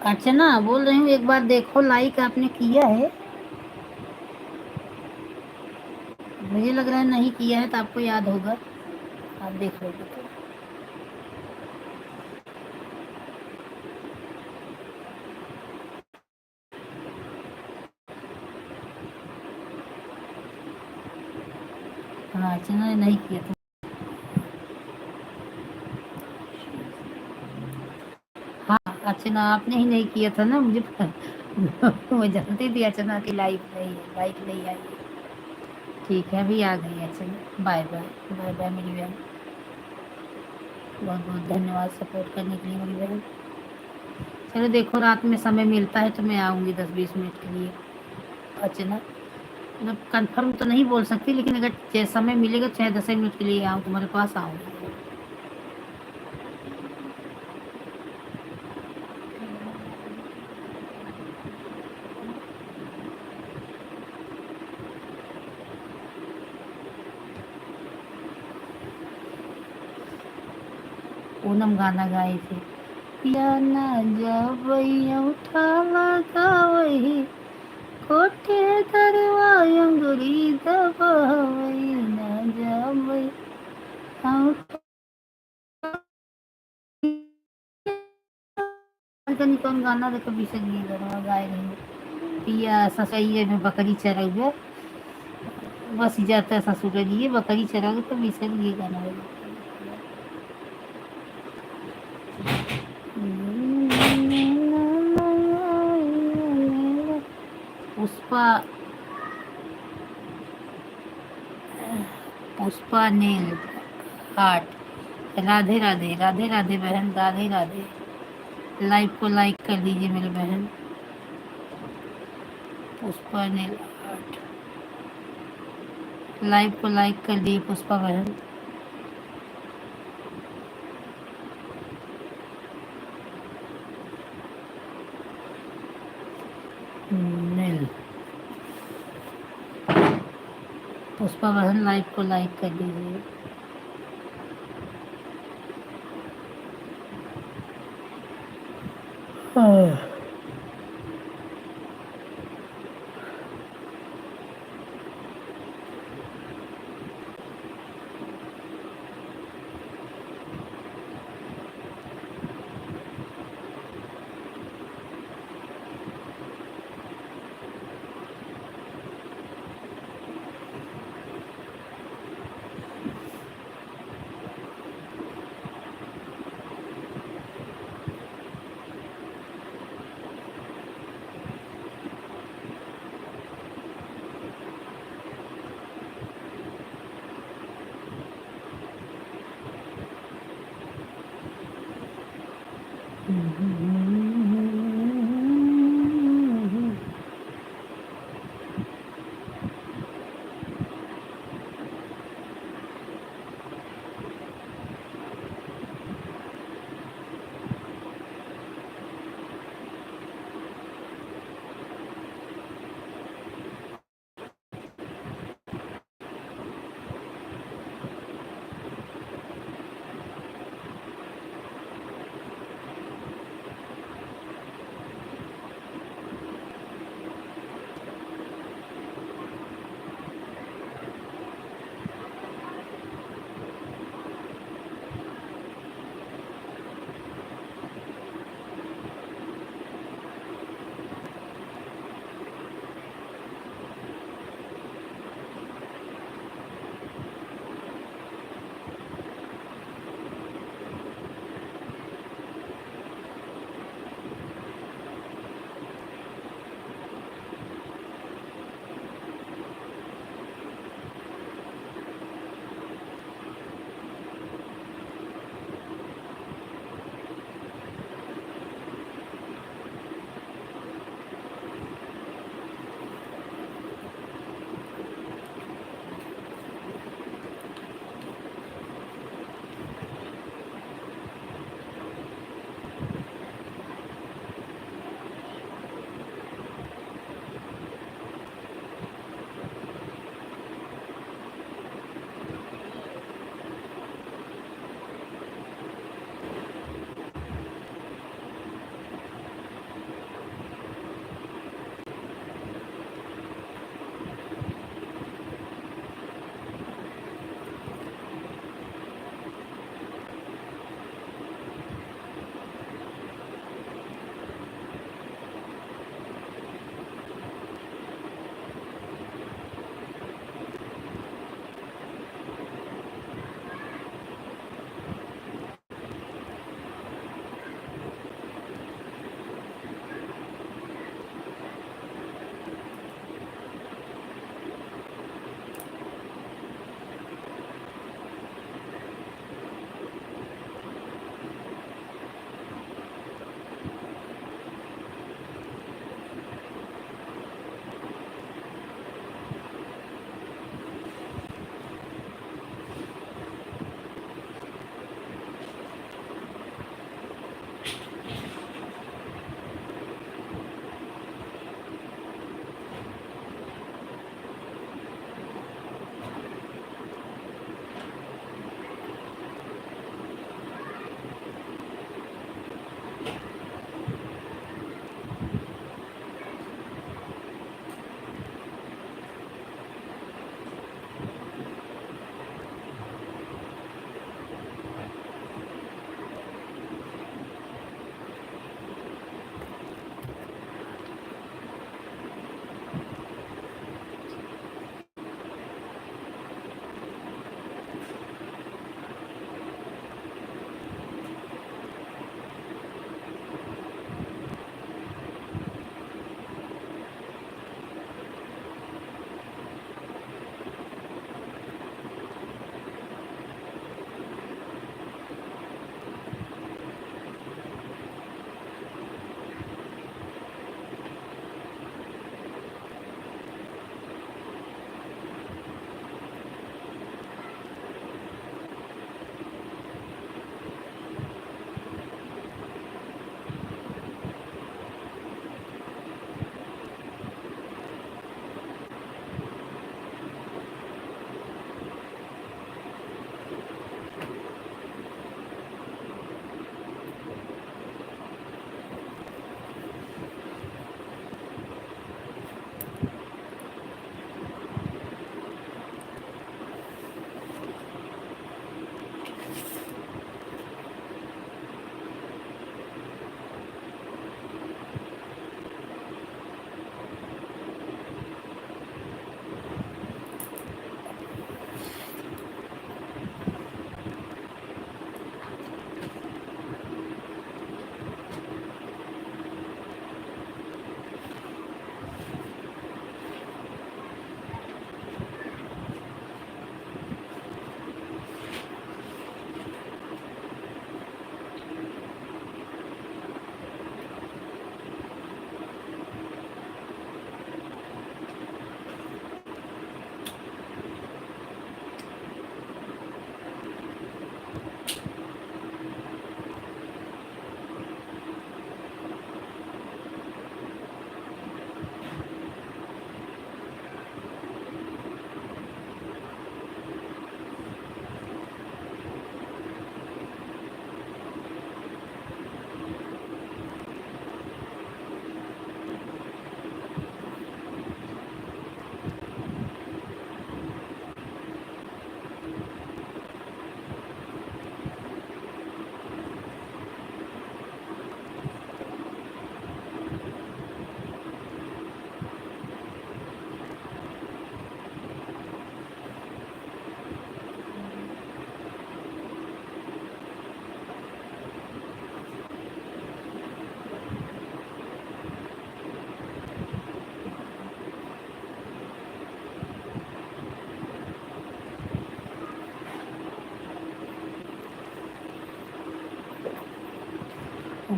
अर्चना बोल रही हूँ, एक बार देखो लाइक आपने किया है? मुझे लग रहा है नहीं किया है, तो आपको याद होगा, आप देख लोगे तो। हाँ अर्चना ने नहीं किया था। हाँ अर्चना आपने ही नहीं किया था ना, मुझे मैं जानती थी अर्चना की लाइफ नहीं है, लाइक नहीं आई है। ठीक है अभी आ गई Archana. Bye bye. Bye bye मेरी बहन। बहुत बहुत धन्यवाद सपोर्ट करने के लिए मेरी बहन। चलो देखो रात में समय मिलता है तो मैं आऊँगी 10-20 मिनट के लिए। अर्चना मतलब कंफर्म तो नहीं बोल सकती, लेकिन अगर जैसे समय मिलेगा चाहे 10 मिनट के लिए आऊँ तुम्हारे पास आऊँगी। पूनम गाना गाए थे, पिया ना जावई उठावा गावई, कोठे दरवा अंगुरी दबावई ना जावई उठावा। पता नहीं कौन गाना था, कभी से ये गाना गाए रही। पिया ससुरिये में बकरी चरौगे, बस जाता ससुरिये बकरी चरौगे तो बिसर ये गाना है। पुष्पा, पुष्पा नील हार्ट। राधे राधे, राधे राधे बहन, राधे राधे। लाइव को लाइक कर दीजिए मेरी बहन। पुष्पा नील हार्ट, लाइव को लाइक कर दिए पुष्पा बहन। नील पुष्पा बहन लाइव को लाइक कर दीजिए।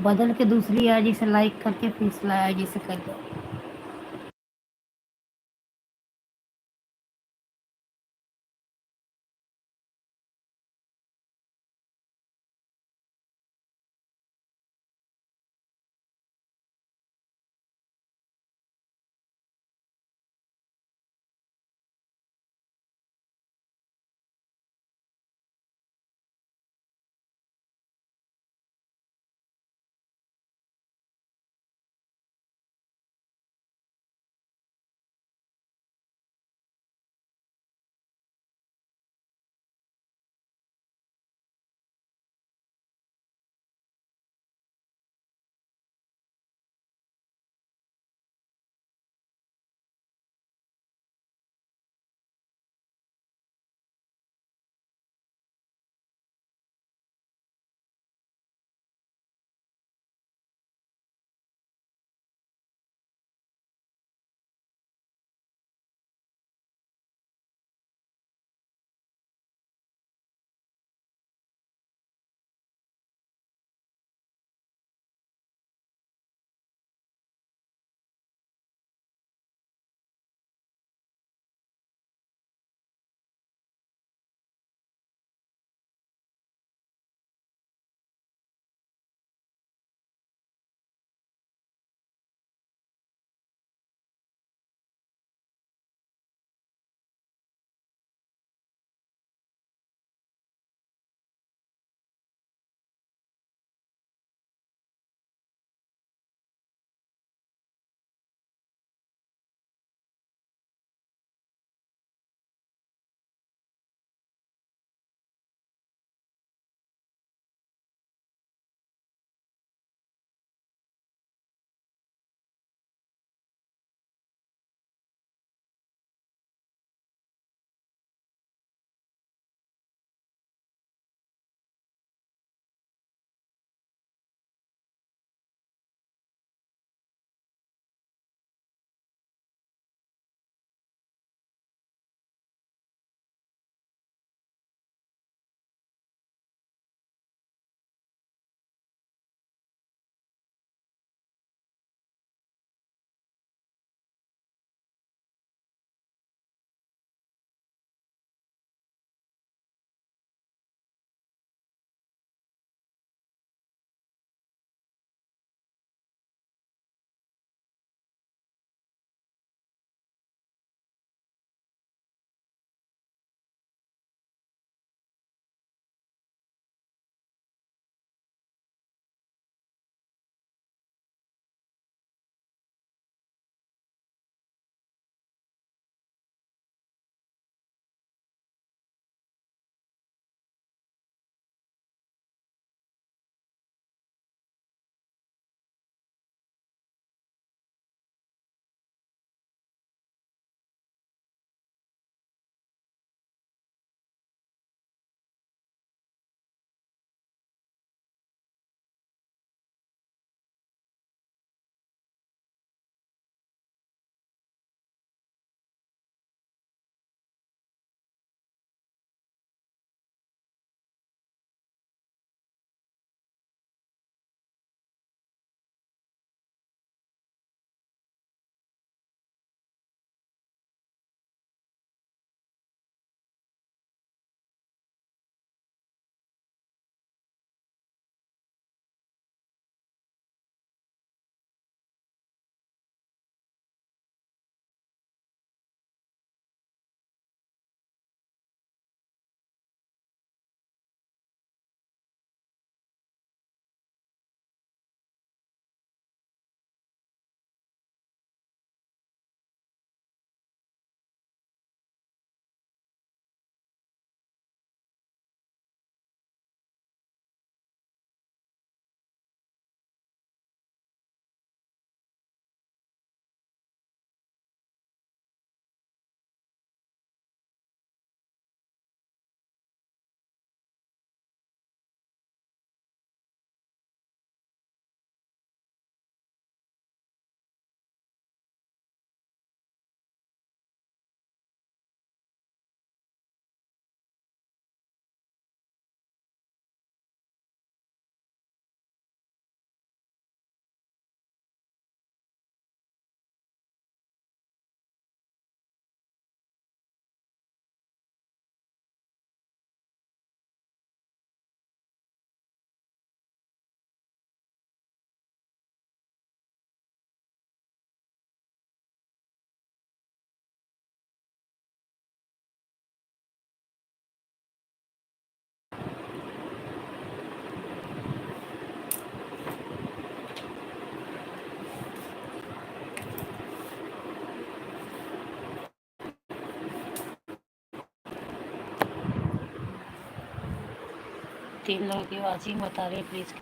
बदल के दूसरी आईडी से लाइक करके फिर इस आईडी से कर दो। 3 लोगों की वाचिंग बता रही है, प्लीज।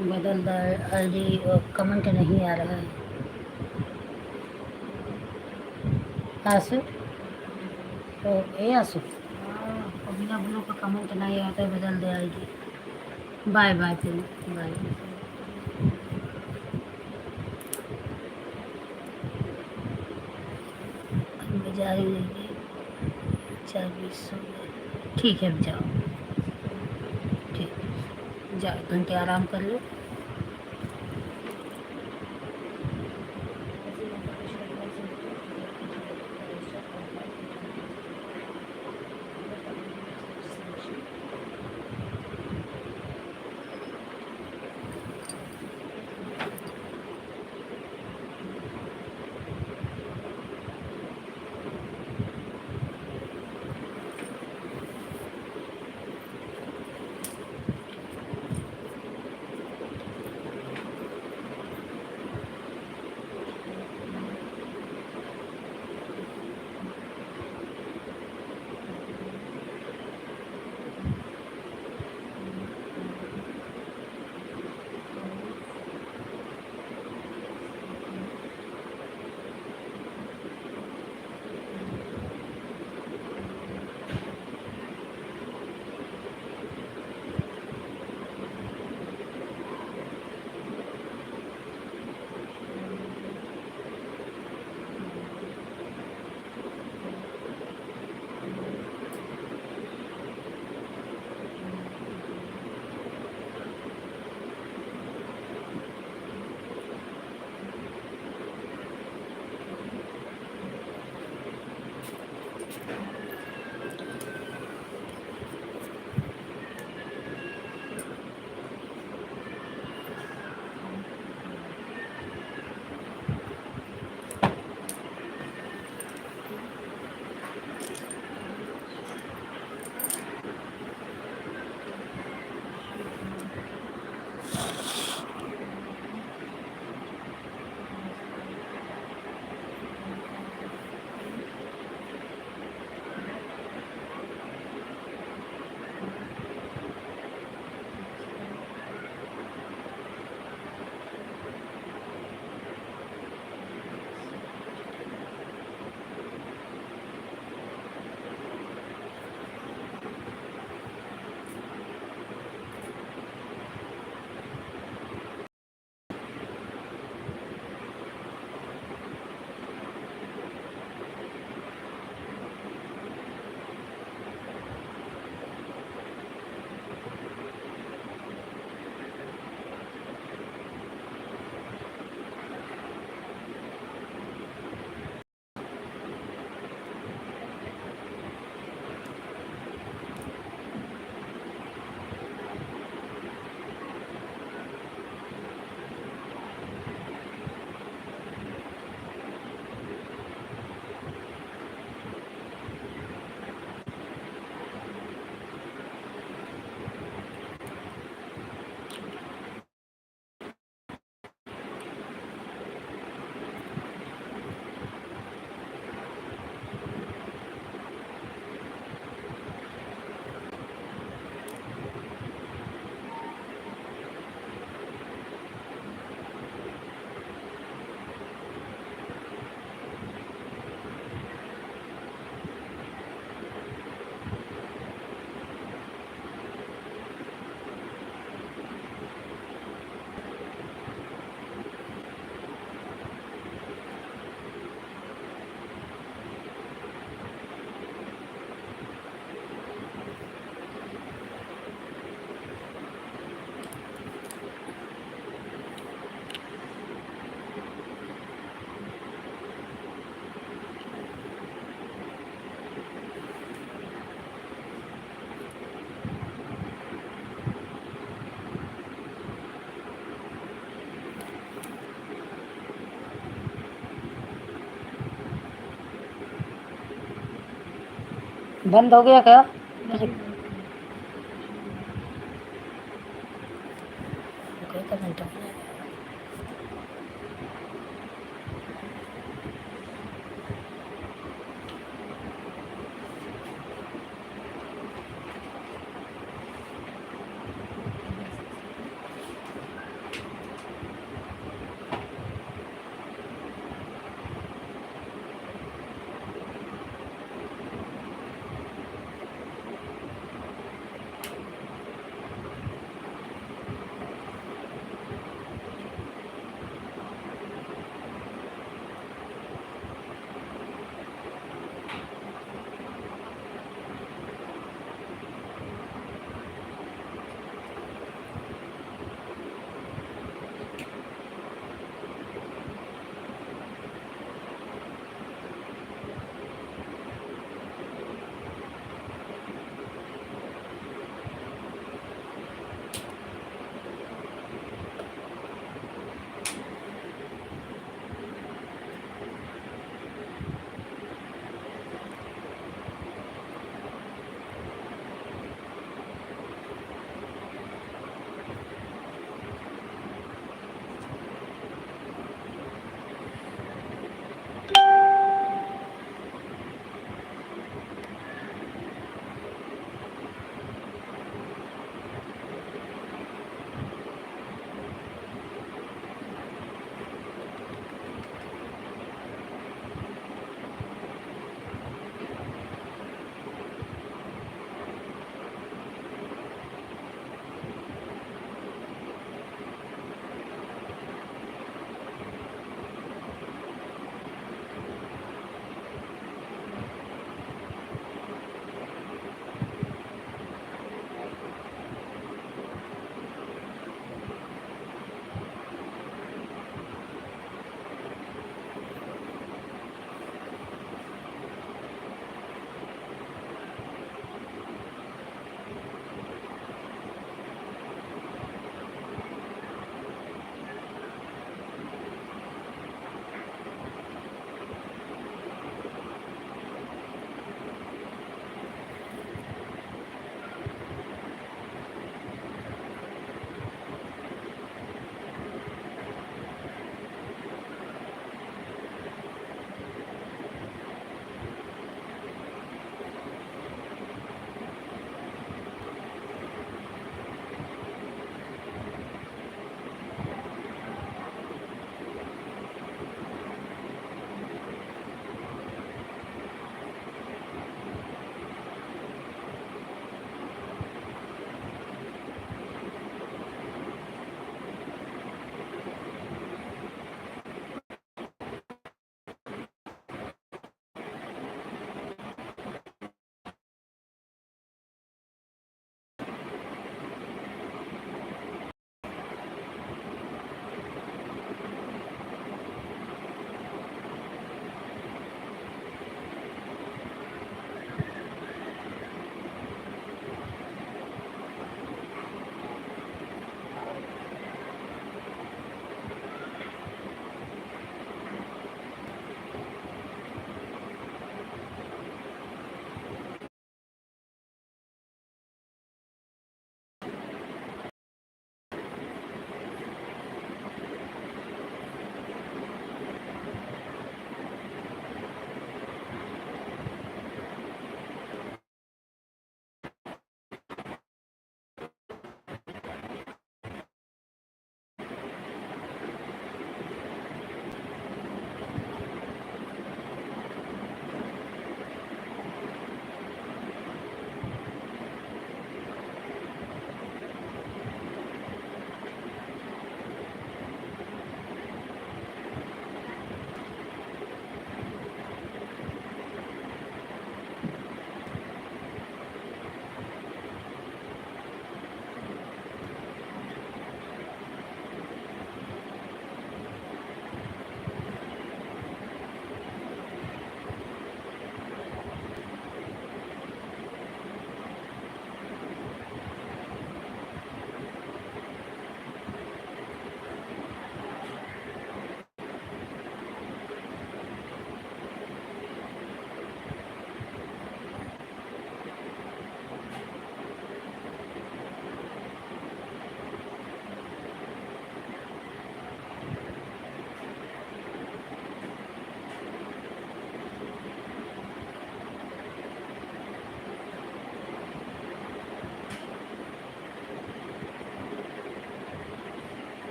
बदल आईडी कमेंट नहीं आ रहा है। आंसू तो ये आंसू बिना ब्लू का कमेंट नहीं आता है, बदल दे आईडी। बाय बाय फिर बाय। मैं जा रही हूँ 4:20 हो गए। ठीक है, जाओ। ठीक, जाओ, घंटे आराम कर लो। बंद हो गया क्या? कोई कमेंट